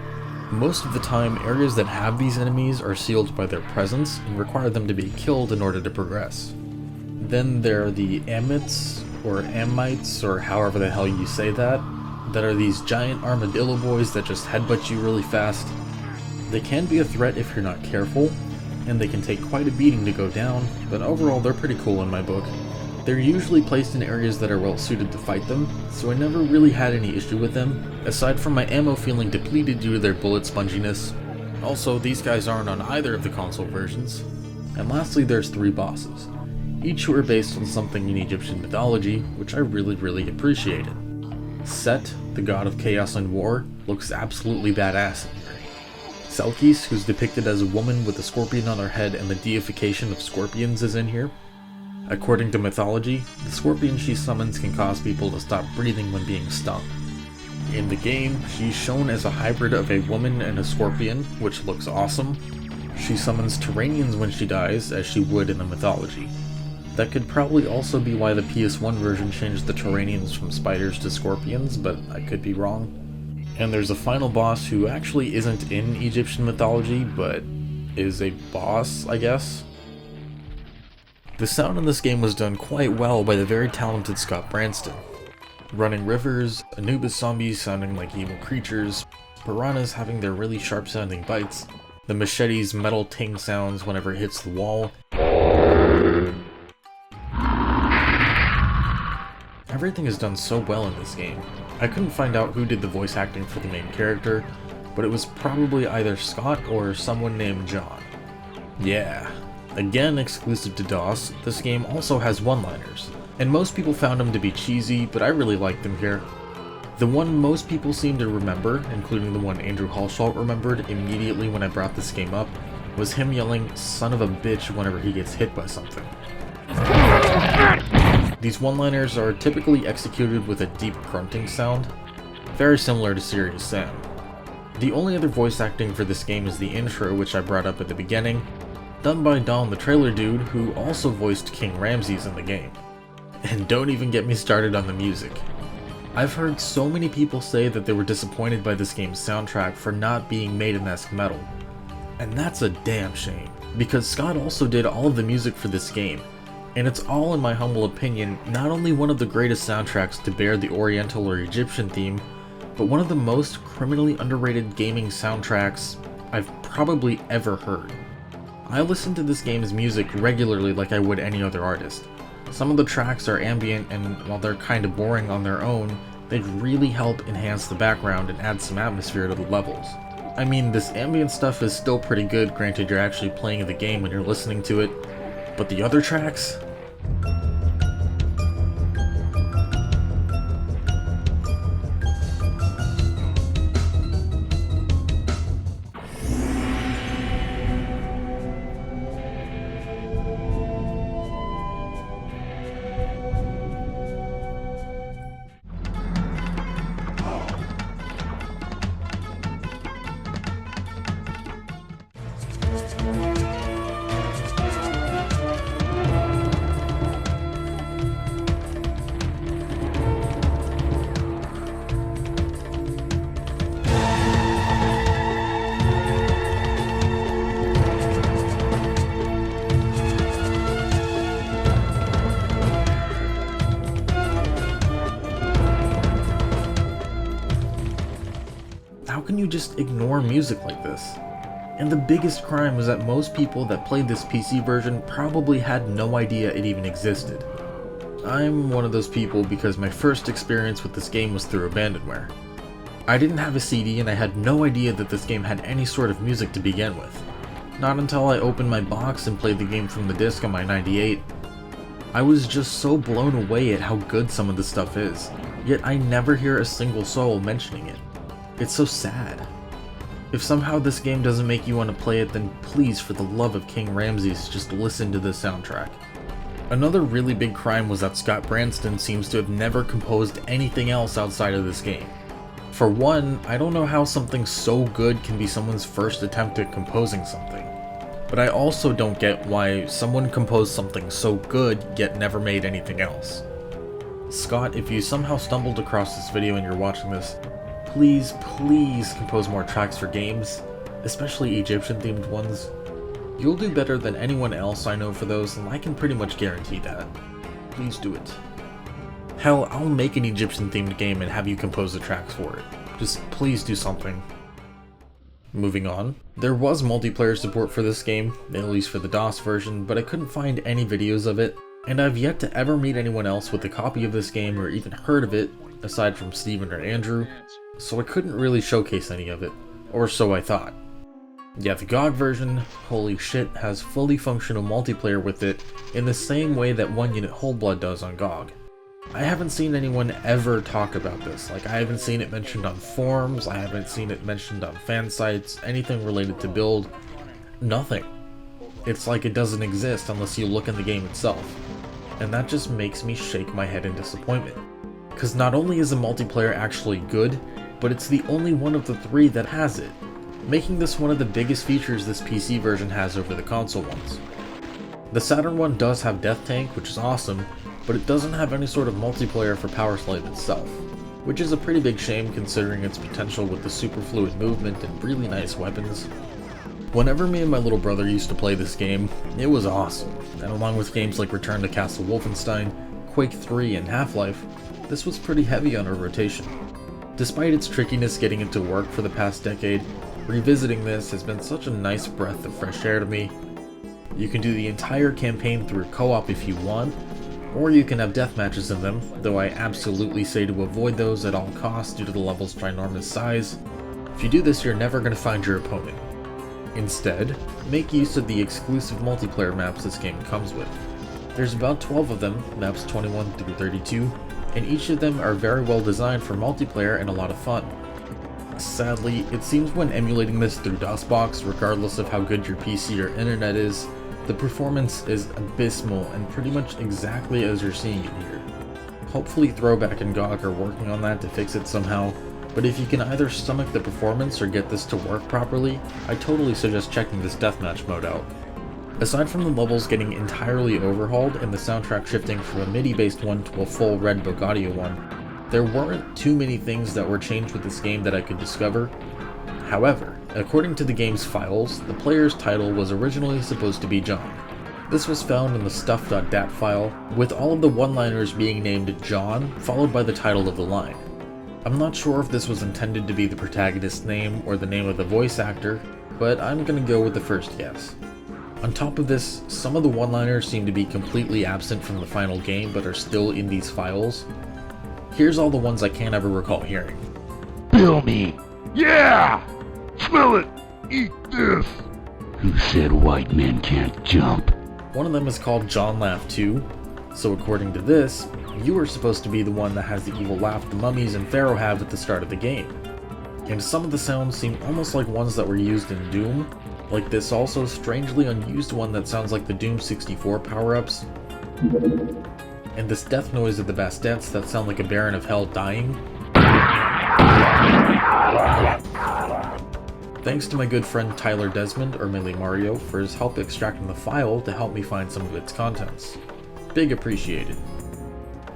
Most of the time, areas that have these enemies are sealed by their presence and require them to be killed in order to progress. Then there are the Amites, or Amites, or however the hell you say that are these giant armadillo boys that just headbutt you really fast. They can be a threat if you're not careful, and they can take quite a beating to go down, but overall they're pretty cool in my book. They're usually placed in areas that are well suited to fight them, so I never really had any issue with them, aside from my ammo feeling depleted due to their bullet sponginess. Also, these guys aren't on either of the console versions. And lastly, there's 3 bosses, each who are based on something in Egyptian mythology, which I really appreciated. Set, the god of chaos and war, looks absolutely badass in here. Selkis, who's depicted as a woman with a scorpion on her head and the deification of scorpions, is in here. According to mythology, the scorpion she summons can cause people to stop breathing when being stung. In the game, she's shown as a hybrid of a woman and a scorpion, which looks awesome. She summons Terranians when she dies, as she would in the mythology. That could probably also be why the PS1 version changed the Terranians from spiders to scorpions, but I could be wrong. And there's a final boss who actually isn't in Egyptian mythology, but is a boss, I guess. The sound in this game was done quite well by the very talented Scott Branston. Running rivers, Anubis zombies sounding like evil creatures, piranhas having their really sharp sounding bites, the machete's metal ting sounds whenever it hits the wall. Everything is done so well in this game. I couldn't find out who did the voice acting for the main character, but it was probably either Scott or someone named John. Yeah. Again exclusive to DOS, this game also has one-liners, and most people found them to be cheesy, but I really liked them here. The one most people seem to remember, including the one Andrew Halshalt remembered immediately when I brought this game up, was him yelling "son of a bitch" whenever he gets hit by something. These one-liners are typically executed with a deep grunting sound, very similar to Serious Sam. The only other voice acting for this game is the intro, which I brought up at the beginning, done by Don the Trailer Dude, who also voiced King Ramses in the game. And don't even get me started on the music. I've heard so many people say that they were disappointed by this game's soundtrack for not being Maiden-esque metal. And that's a damn shame, because Scott also did all of the music for this game, and it's all, in my humble opinion, not only one of the greatest soundtracks to bear the Oriental or Egyptian theme, but one of the most criminally underrated gaming soundtracks I've probably ever heard. I listen to this game's music regularly like I would any other artist. Some of the tracks are ambient, and while they're kinda boring on their own, they really help enhance the background and add some atmosphere to the levels. I mean, this ambient stuff is still pretty good, granted you're actually playing the game when you're listening to it, but the other tracks? How can you just ignore music like this? And the biggest crime was that most people that played this PC version probably had no idea it even existed. I'm one of those people because my first experience with this game was through abandonware. I didn't have a CD and I had no idea that this game had any sort of music to begin with. Not until I opened my box and played the game from the disc on my 98. I was just so blown away at how good some of the stuff is, yet I never hear a single soul mentioning it. It's so sad. If somehow this game doesn't make you want to play it, then please, for the love of King Ramses, just listen to this soundtrack. Another really big crime was that Scott Branston seems to have never composed anything else outside of this game. For one, I don't know how something so good can be someone's first attempt at composing something. But I also don't get why someone composed something so good yet never made anything else. Scott, if you somehow stumbled across this video and you're watching this, please compose more tracks for games, especially Egyptian themed ones. You'll do better than anyone else I know for those, and I can pretty much guarantee that. Please do it. Hell, I'll make an Egyptian themed game and have you compose the tracks for it. Just please do something. Moving on, there was multiplayer support for this game, at least for the DOS version, but I couldn't find any videos of it, and I've yet to ever meet anyone else with a copy of this game or even heard of it, aside from Steven or Andrew, so I couldn't really showcase any of it, or so I thought. Yeah, the GOG version, holy shit, has fully functional multiplayer with it in the same way that 1 Unit Whole Blood does on GOG. I haven't seen anyone ever talk about this, like I haven't seen it mentioned on forums, I haven't seen it mentioned on fan sites, anything related to build, nothing. It's like it doesn't exist unless you look in the game itself, and that just makes me shake my head in disappointment. Because not only is the multiplayer actually good, but it's the only one of the 3 that has it, making this one of the biggest features this PC version has over the console ones. The Saturn one does have Death Tank, which is awesome, but it doesn't have any sort of multiplayer for Powerslave itself, which is a pretty big shame considering its potential with the super fluid movement and really nice weapons. Whenever me and my little brother used to play this game, it was awesome, and along with games like Return to Castle Wolfenstein, Quake 3, and Half-Life, this was pretty heavy on our rotation. Despite its trickiness getting it to work for the past decade, revisiting this has been such a nice breath of fresh air to me. You can do the entire campaign through co-op if you want, or you can have death matches in them, though I absolutely say to avoid those at all costs due to the level's ginormous size. If you do this, you're never going to find your opponent. Instead, make use of the exclusive multiplayer maps this game comes with. There's about 12 of them, maps 21 through 32, and each of them are very well designed for multiplayer and a lot of fun. Sadly, it seems when emulating this through DOSBox, regardless of how good your PC or internet is, the performance is abysmal and pretty much exactly as you're seeing it here. Hopefully Throwback and GOG are working on that to fix it somehow, but if you can either stomach the performance or get this to work properly, I totally suggest checking this deathmatch mode out. Aside from the levels getting entirely overhauled and the soundtrack shifting from a MIDI-based one to a full Red Book audio one, there weren't too many things that were changed with this game that I could discover. However, according to the game's files, the player's title was originally supposed to be John. This was found in the stuff.dat file, with all of the one-liners being named John, followed by the title of the line. I'm not sure if this was intended to be the protagonist's name or the name of the voice actor, but I'm gonna go with the first guess. On top of this, some of the one-liners seem to be completely absent from the final game but are still in these files. Here's all the ones I can't ever recall hearing. Bill me. Yeah! Smell it! Eat this! Who said white men can't jump? One of them is called John Laugh 2, so according to this, you are supposed to be the one that has the evil laugh the mummies and Pharaoh have at the start of the game. And some of the sounds seem almost like ones that were used in Doom, like this also strangely unused one that sounds like the Doom 64 power-ups, and this death noise of the Bastards that sound like a Baron of Hell dying. Thanks to my good friend Tyler Desmond, or Melee Mario, for his help extracting the file to help me find some of its contents. Big appreciated.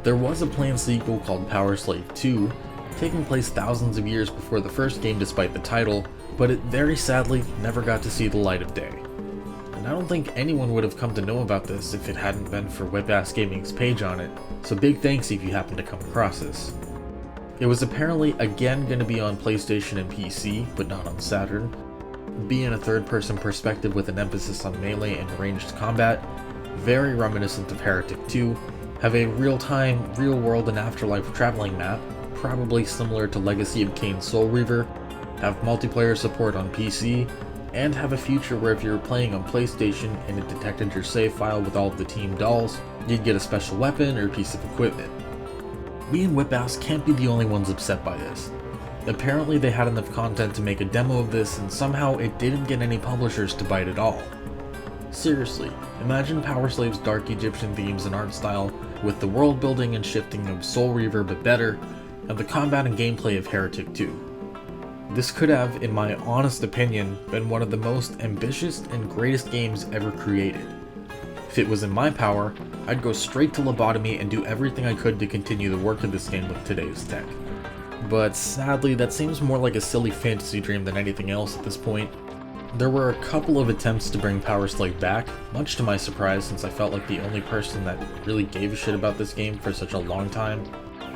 There was a planned sequel called Powerslave 2, taking place thousands of years before the first game despite the title, but it very sadly never got to see the light of day. And I don't think anyone would have come to know about this if it hadn't been for Whip-Ass Gaming's page on it, so big thanks if you happen to come across this. It was apparently again going to be on PlayStation and PC, but not on Saturn, be in a third-person perspective with an emphasis on melee and ranged combat, very reminiscent of Heretic 2, have a real-time, real-world and afterlife traveling map, probably similar to Legacy of Kain Soul Reaver, have multiplayer support on PC, and have a feature where if you were playing on PlayStation and it detected your save file with all of the team dolls, you'd get a special weapon or piece of equipment. Me and Whip-Ass can't be the only ones upset by this. Apparently they had enough content to make a demo of this and somehow it didn't get any publishers to bite at all. Seriously, imagine Powerslave's dark Egyptian themes and art style with the world building and shifting of Soul Reaver but better, and the combat and gameplay of Heretic 2. This could have, in my honest opinion, been one of the most ambitious and greatest games ever created. If it was in my power, I'd go straight to lobotomy and do everything I could to continue the work of this game with today's tech. But sadly, that seems more like a silly fantasy dream than anything else at this point. There were a couple of attempts to bring Powerslave back, much to my surprise since I felt like the only person that really gave a shit about this game for such a long time.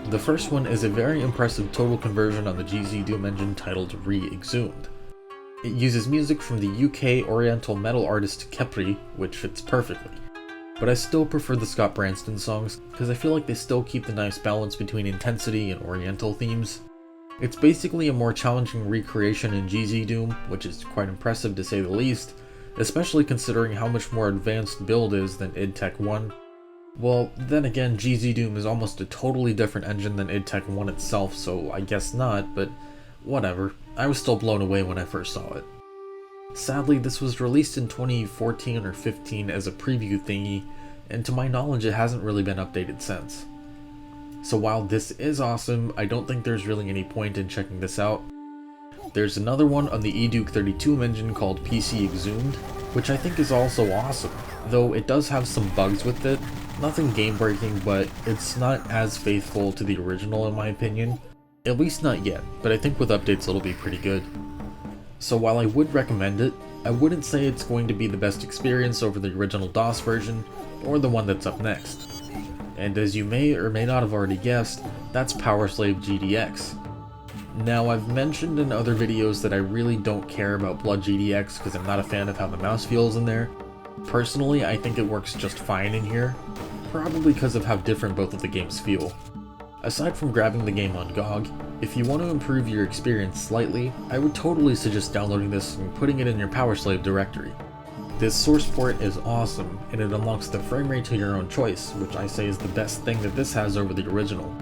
The first one is a very impressive total conversion on the GZ Doom engine titled Exhumed. It uses music from the UK Oriental metal artist Kepri, which fits perfectly. But I still prefer the Scott Branston songs, because I feel like they still keep the nice balance between intensity and Oriental themes. It's basically a more challenging recreation in GZ Doom, which is quite impressive to say the least, especially considering how much more advanced build is than id Tech 1. Well, then again, GZ Doom is almost a totally different engine than id Tech 1 itself, so I guess not, but whatever. I was still blown away when I first saw it. Sadly, this was released in 2014 or 15 as a preview thingy, and to my knowledge it hasn't really been updated since. So while this is awesome, I don't think there's really any point in checking this out. There's another one on the eDuke 32 engine called PC Exhumed, which I think is also awesome, though it does have some bugs with it. Nothing game-breaking, but it's not as faithful to the original in my opinion. At least not yet, but I think with updates it'll be pretty good. So while I would recommend it, I wouldn't say it's going to be the best experience over the original DOS version, or the one that's up next. And as you may or may not have already guessed, that's Powerslave GDX. Now I've mentioned in other videos that I really don't care about Blood GDX because I'm not a fan of how the mouse feels in there. Personally, I think it works just fine in here, probably because of how different both of the games feel. Aside from grabbing the game on GOG, if you want to improve your experience slightly, I would totally suggest downloading this and putting it in your Powerslave directory. This source port is awesome, and it unlocks the frame rate to your own choice, which I say is the best thing that this has over the original.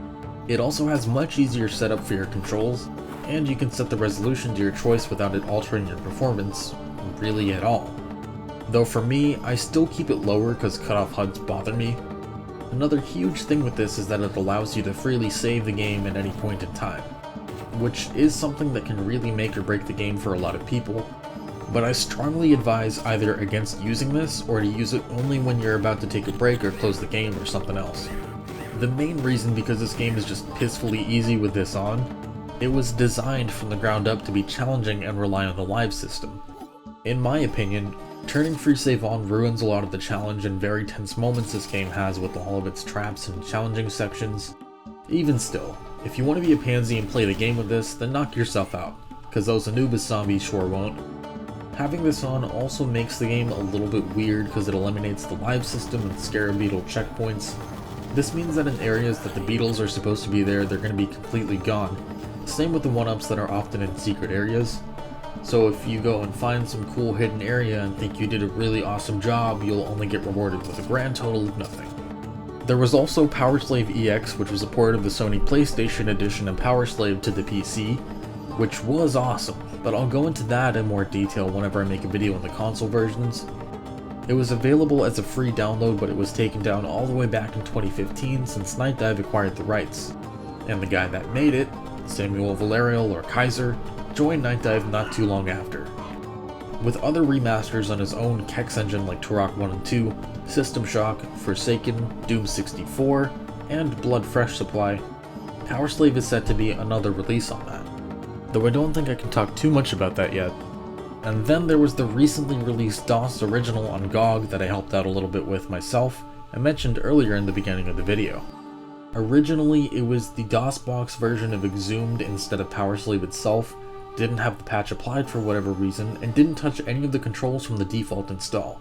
It also has much easier setup for your controls, and you can set the resolution to your choice without it altering your performance, really at all. Though for me, I still keep it lower because cutoff HUDs bother me. Another huge thing with this is that it allows you to freely save the game at any point in time. which is something that can really make or break the game for a lot of people, but I strongly advise either against using this or to use it only when you're about to take a break or close the game or something else. The main reason because this game is just pissfully easy with this on, it was designed from the ground up to be challenging and rely on the live system. In my opinion, turning free save on ruins a lot of the challenge and very tense moments this game has with all of its traps and challenging sections. Even still, if you want to be a pansy and play the game with this, then knock yourself out, cause those Anubis zombies sure won't. Having this on also makes the game a little bit weird because it eliminates the live system and Scarab Beetle checkpoints. This means that in areas that the beetles are supposed to be there, they're going to be completely gone. Same with the 1-ups that are often in secret areas. So if you go and find some cool hidden area and think you did a really awesome job, you'll only get rewarded with a grand total of nothing. There was also Powerslave EX, which was a port of the Sony PlayStation Edition of Powerslave to the PC, which was awesome, but I'll go into that in more detail whenever I make a video on the console versions. It was available as a free download, but it was taken down all the way back in 2015 since Night Dive acquired the rights. And the guy that made it, Samuel Valerial or Kaiser, joined Night Dive not too long after. With other remasters on his own Kex engine like Turok 1 and 2, System Shock, Forsaken, Doom 64, and Blood Fresh Supply, Powerslave is set to be another release on that. Though I don't think I can talk too much about that yet. And then there was the recently released DOS original on GOG that I helped out a little bit with myself, and mentioned earlier in the beginning of the video. Originally, it was the DOSBox version of Exhumed instead of Powerslave itself, didn't have the patch applied for whatever reason, and didn't touch any of the controls from the default install.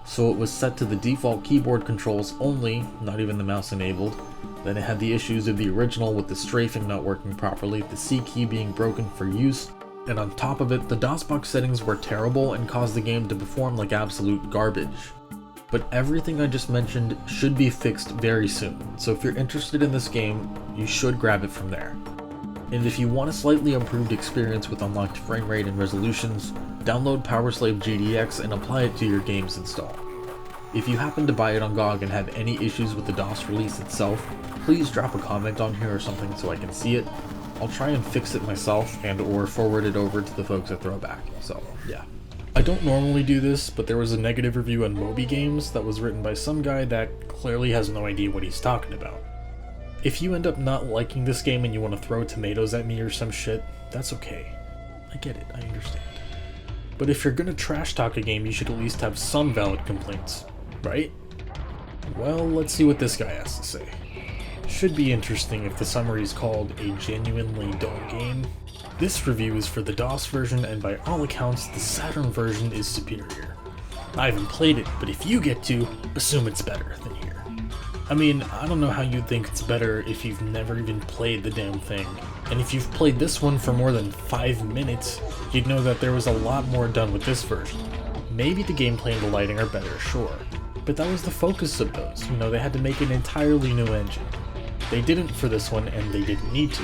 So it was set to the default keyboard controls only, not even the mouse enabled. Then it had the issues of the original with the strafing not working properly, the C key being broken for use, and on top of it, the DOSBox settings were terrible and caused the game to perform like absolute garbage. But everything I just mentioned should be fixed very soon, so if you're interested in this game, you should grab it from there. And if you want a slightly improved experience with unlocked frame rate and resolutions, download Powerslave GDX and apply it to your game's install. If you happen to buy it on GOG and have any issues with the DOS release itself, please drop a comment on here or something so I can see it. I'll try and fix it myself and or forward it over to the folks at Throwback, so yeah. I don't normally do this, but there was a negative review on Moby Games that was written by some guy that clearly has no idea what he's talking about. If you end up not liking this game and you want to throw tomatoes at me or some shit, that's okay. I get it, I understand. But if you're gonna trash talk a game, you should at least have some valid complaints, right? Well, let's see what this guy has to say. Should be interesting if the summary is called a genuinely dull game. This review is for the DOS version, and by all accounts, the Saturn version is superior. I haven't played it, but if you get to, assume it's better than here. I mean, I don't know how you'd think it's better if you've never even played the damn thing. And if you've played this one for more than 5 minutes, you'd know that there was a lot more done with this version. Maybe the gameplay and the lighting are better, sure. But that was the focus of those, they had to make an entirely new engine. They didn't for this one, and they didn't need to.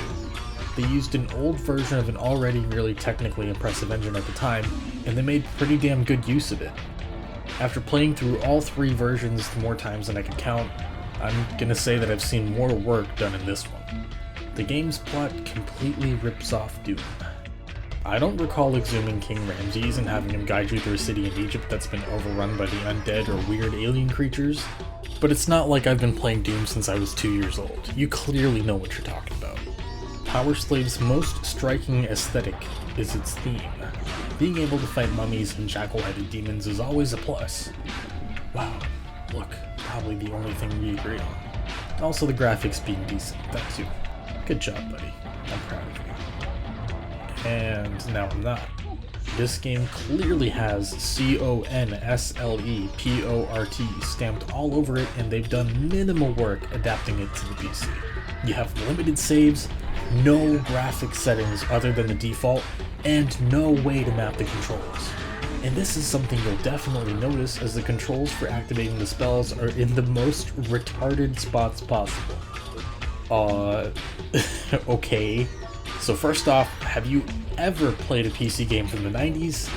They used an old version of an already really technically impressive engine at the time, and they made pretty damn good use of it. After playing through all 3 versions more times than I can count, I'm gonna say that I've seen more work done in this one. The game's plot completely rips off Doom. I don't recall exhuming King Ramses and having him guide you through a city in Egypt that's been overrun by the undead or weird alien creatures, but it's not like I've been playing Doom since I was 2 years old. You clearly know what you're talking about. Powerslave's most striking aesthetic is its theme. Being able to fight mummies and jackal-headed demons is always a plus. Wow, look, probably the only thing we agree on. Also the graphics being decent, that too. Good job, buddy. I'm proud of you. And now I'm not. This game clearly has CONSLEPORT stamped all over it, and they've done minimal work adapting it to the PC. You have limited saves, no graphic settings other than the default, and no way to map the controls. And this is something you'll definitely notice, as the controls for activating the spells are in the most retarded spots possible. Okay. So first off, have you ever played a PC game from the 90s?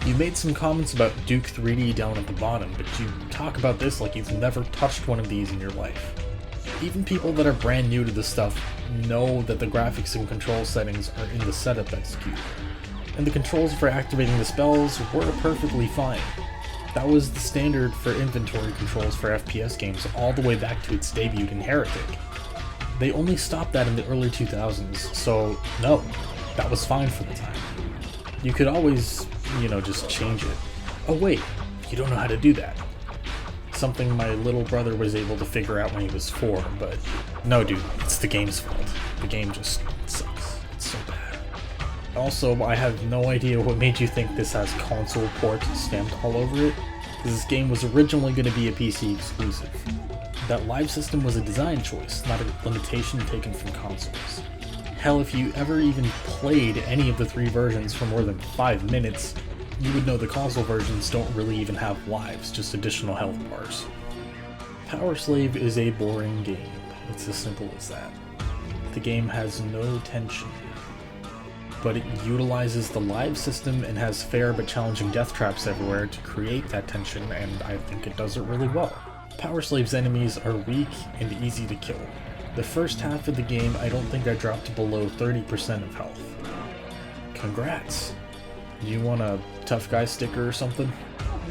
You made some comments about Duke 3D down at the bottom, but you talk about this like you've never touched one of these in your life. Even people that are brand new to this stuff know that the graphics and control settings are in the setup execute, and the controls for activating the spells were perfectly fine. That was the standard for inventory controls for FPS games all the way back to its debut in Heretic. They only stopped that in the early 2000s, so no, that was fine for the time. You could always, just change it. Oh wait, you don't know how to do that. Something my little brother was able to figure out when he was 4, but no dude, it's the game's fault. The game just sucks. It's so bad. Also, I have no idea what made you think this has console ports stamped all over it, because this game was originally going to be a PC exclusive. That live system was a design choice, not a limitation taken from consoles. Hell, if you ever even played any of the 3 versions for more than 5 minutes, you would know the console versions don't really even have lives, just additional health bars. Powerslave is a boring game. It's as simple as that. The game has no tension, but it utilizes the live system and has fair but challenging death traps everywhere to create that tension, and I think it does it really well. Powerslave's enemies are weak and easy to kill. The first half of the game, I don't think I dropped below 30% of health. Congrats! You want a tough guy sticker or something?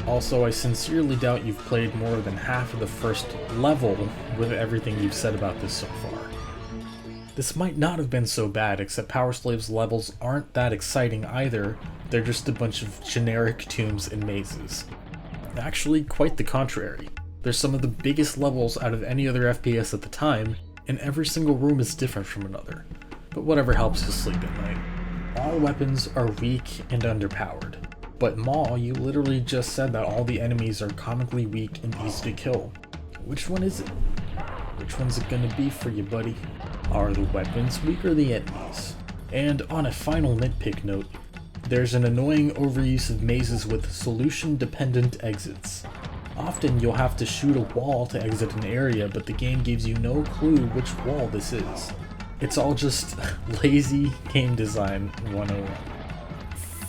Also, I sincerely doubt you've played more than half of the first level with everything you've said about this so far. This might not have been so bad, except Powerslave's levels aren't that exciting either, they're just a bunch of generic tombs and mazes. Actually, quite the contrary. They're some of the biggest levels out of any other FPS at the time, and every single room is different from another. But whatever helps you sleep at night. All weapons are weak and underpowered. But Maw, you literally just said that all the enemies are comically weak and easy to kill. Which one is it? Which one's it gonna be for you, buddy? Are the weapons weak or the enemies? And on a final nitpick note, there's an annoying overuse of mazes with solution-dependent exits. Often you'll have to shoot a wall to exit an area, but the game gives you no clue which wall this is. It's all just lazy game design 101.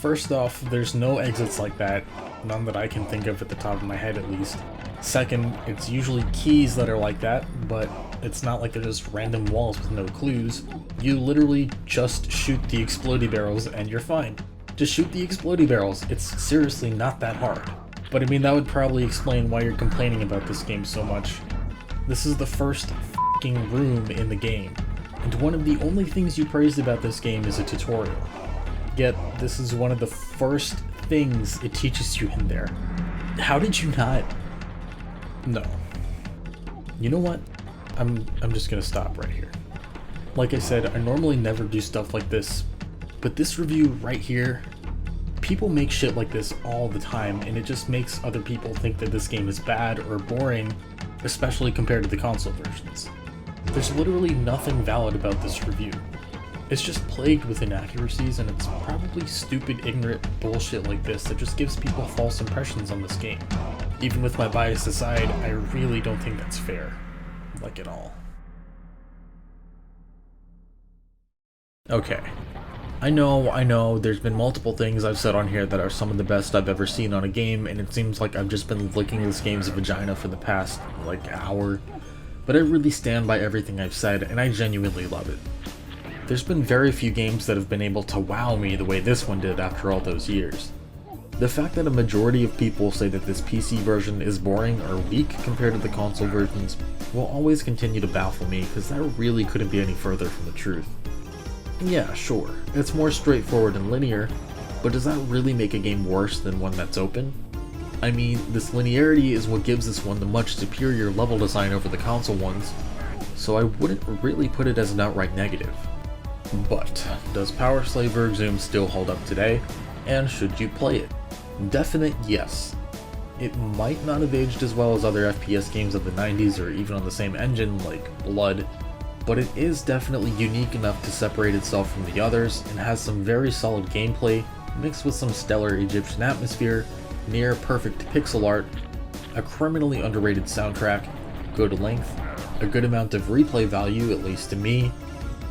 First off, there's no exits like that, none that I can think of at the top of my head at least. Second, it's usually keys that are like that, but it's not like they're just random walls with no clues. You literally just shoot the explodey barrels and you're fine. Just shoot the explodey barrels, it's seriously not that hard. But I mean, that would probably explain why you're complaining about this game so much. This is the first f***ing room in the game, and one of the only things you praised about this game is a tutorial. Yet, this is one of the first things it teaches you in there. How did you not? No. You know what? I'm just gonna stop right here. Like I said, I normally never do stuff like this, but this review right here, people make shit like this all the time, and it just makes other people think that this game is bad or boring, especially compared to the console versions. There's literally nothing valid about this review. It's just plagued with inaccuracies, and it's probably stupid, ignorant bullshit like this that just gives people false impressions on this game. Even with my bias aside, I really don't think that's fair. Like at all. Okay. I know, there's been multiple things I've said on here that are some of the best I've ever seen on a game, and it seems like I've just been licking this game's vagina for the past, hour. But I really stand by everything I've said, and I genuinely love it. There's been very few games that have been able to wow me the way this one did after all those years. The fact that a majority of people say that this PC version is boring or weak compared to the console versions will always continue to baffle me, because that really couldn't be any further from the truth. Yeah, sure, it's more straightforward and linear, but does that really make a game worse than one that's open? I mean, this linearity is what gives this one the much superior level design over the console ones, so I wouldn't really put it as an outright negative. But, does Powerslave or Exhumed still hold up today, and should you play it? Definite yes. It might not have aged as well as other FPS games of the 90s or even on the same engine like Blood, but it is definitely unique enough to separate itself from the others and has some very solid gameplay mixed with some stellar Egyptian atmosphere, near perfect pixel art, a criminally underrated soundtrack, good length, a good amount of replay value, at least to me,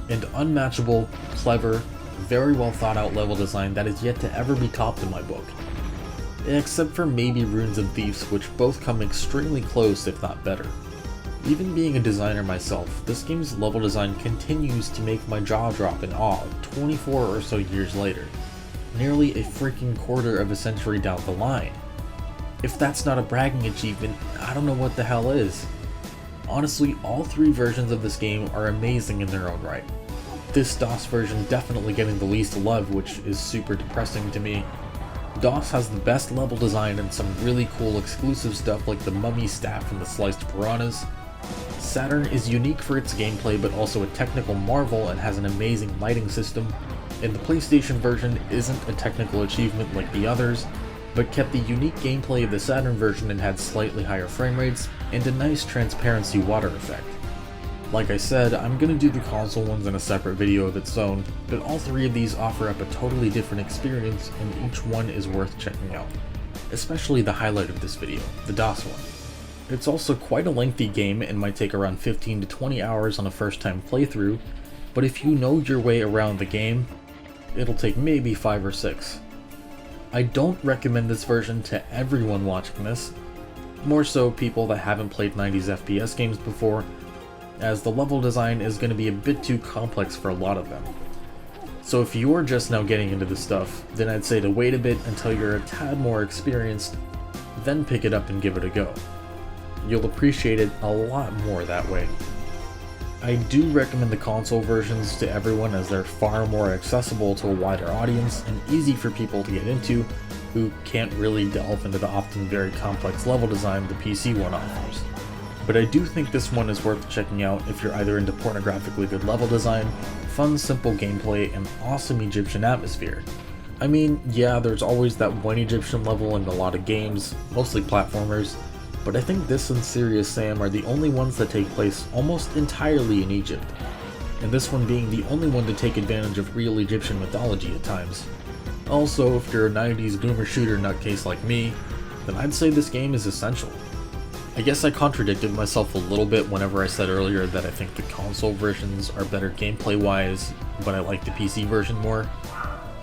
and unmatchable, clever, very well thought out level design that is yet to ever be topped in my book. Except for maybe Runes and Thieves, which both come extremely close if not better. Even being a designer myself, this game's level design continues to make my jaw drop in awe 24 or so years later, nearly a freaking quarter of a century down the line. If that's not a bragging achievement, I don't know what the hell is. Honestly, all three versions of this game are amazing in their own right. This DOS version definitely getting the least love, which is super depressing to me. DOS has the best level design and some really cool exclusive stuff like the mummy staff and the sliced piranhas. Saturn is unique for its gameplay but also a technical marvel and has an amazing lighting system, and the PlayStation version isn't a technical achievement like the others, but kept the unique gameplay of the Saturn version and had slightly higher frame rates and a nice transparency water effect. Like I said, I'm gonna do the console ones in a separate video of its own, but all three of these offer up a totally different experience and each one is worth checking out. Especially the highlight of this video, the DOS one. It's also quite a lengthy game and might take around 15 to 20 hours on a first time playthrough, but if you know your way around the game, it'll take maybe 5 or 6. I don't recommend this version to everyone watching this, more so people that haven't played 90s FPS games before, as the level design is going to be a bit too complex for a lot of them. So if you're just now getting into this stuff, then I'd say to wait a bit until you're a tad more experienced, then pick it up and give it a go. You'll appreciate it a lot more that way. I do recommend the console versions to everyone as they're far more accessible to a wider audience and easy for people to get into who can't really delve into the often very complex level design the PC one offers. But I do think this one is worth checking out if you're either into pornographically good level design, fun simple gameplay, and awesome Egyptian atmosphere. I mean, yeah, there's always that one Egyptian level in a lot of games, mostly platformers, but I think this and Serious Sam are the only ones that take place almost entirely in Egypt, and this one being the only one to take advantage of real Egyptian mythology at times. Also, if you're a 90s boomer shooter nutcase like me, then I'd say this game is essential. I guess I contradicted myself a little bit whenever I said earlier that I think the console versions are better gameplay wise, but I like the PC version more.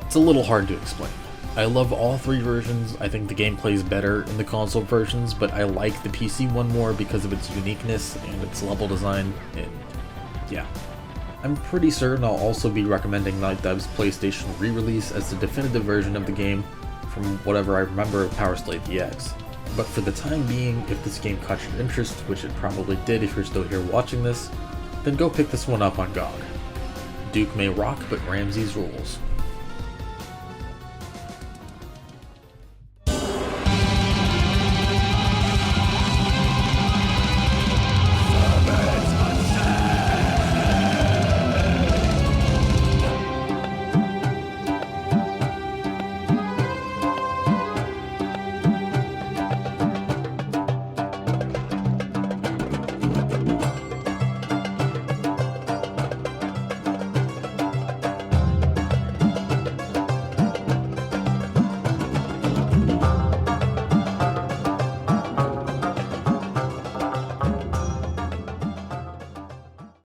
It's a little hard to explain. I love all three versions. I think the gameplay is better in the console versions, but I like the PC one more because of its uniqueness and its level design, and yeah. I'm pretty certain I'll also be recommending Night Dive's PlayStation re-release as the definitive version of the game from whatever I remember of Powerslave EX. But for the time being, if this game caught your interest, which it probably did if you're still here watching this, then go pick this one up on GOG. Duke may rock, but Ramses rules.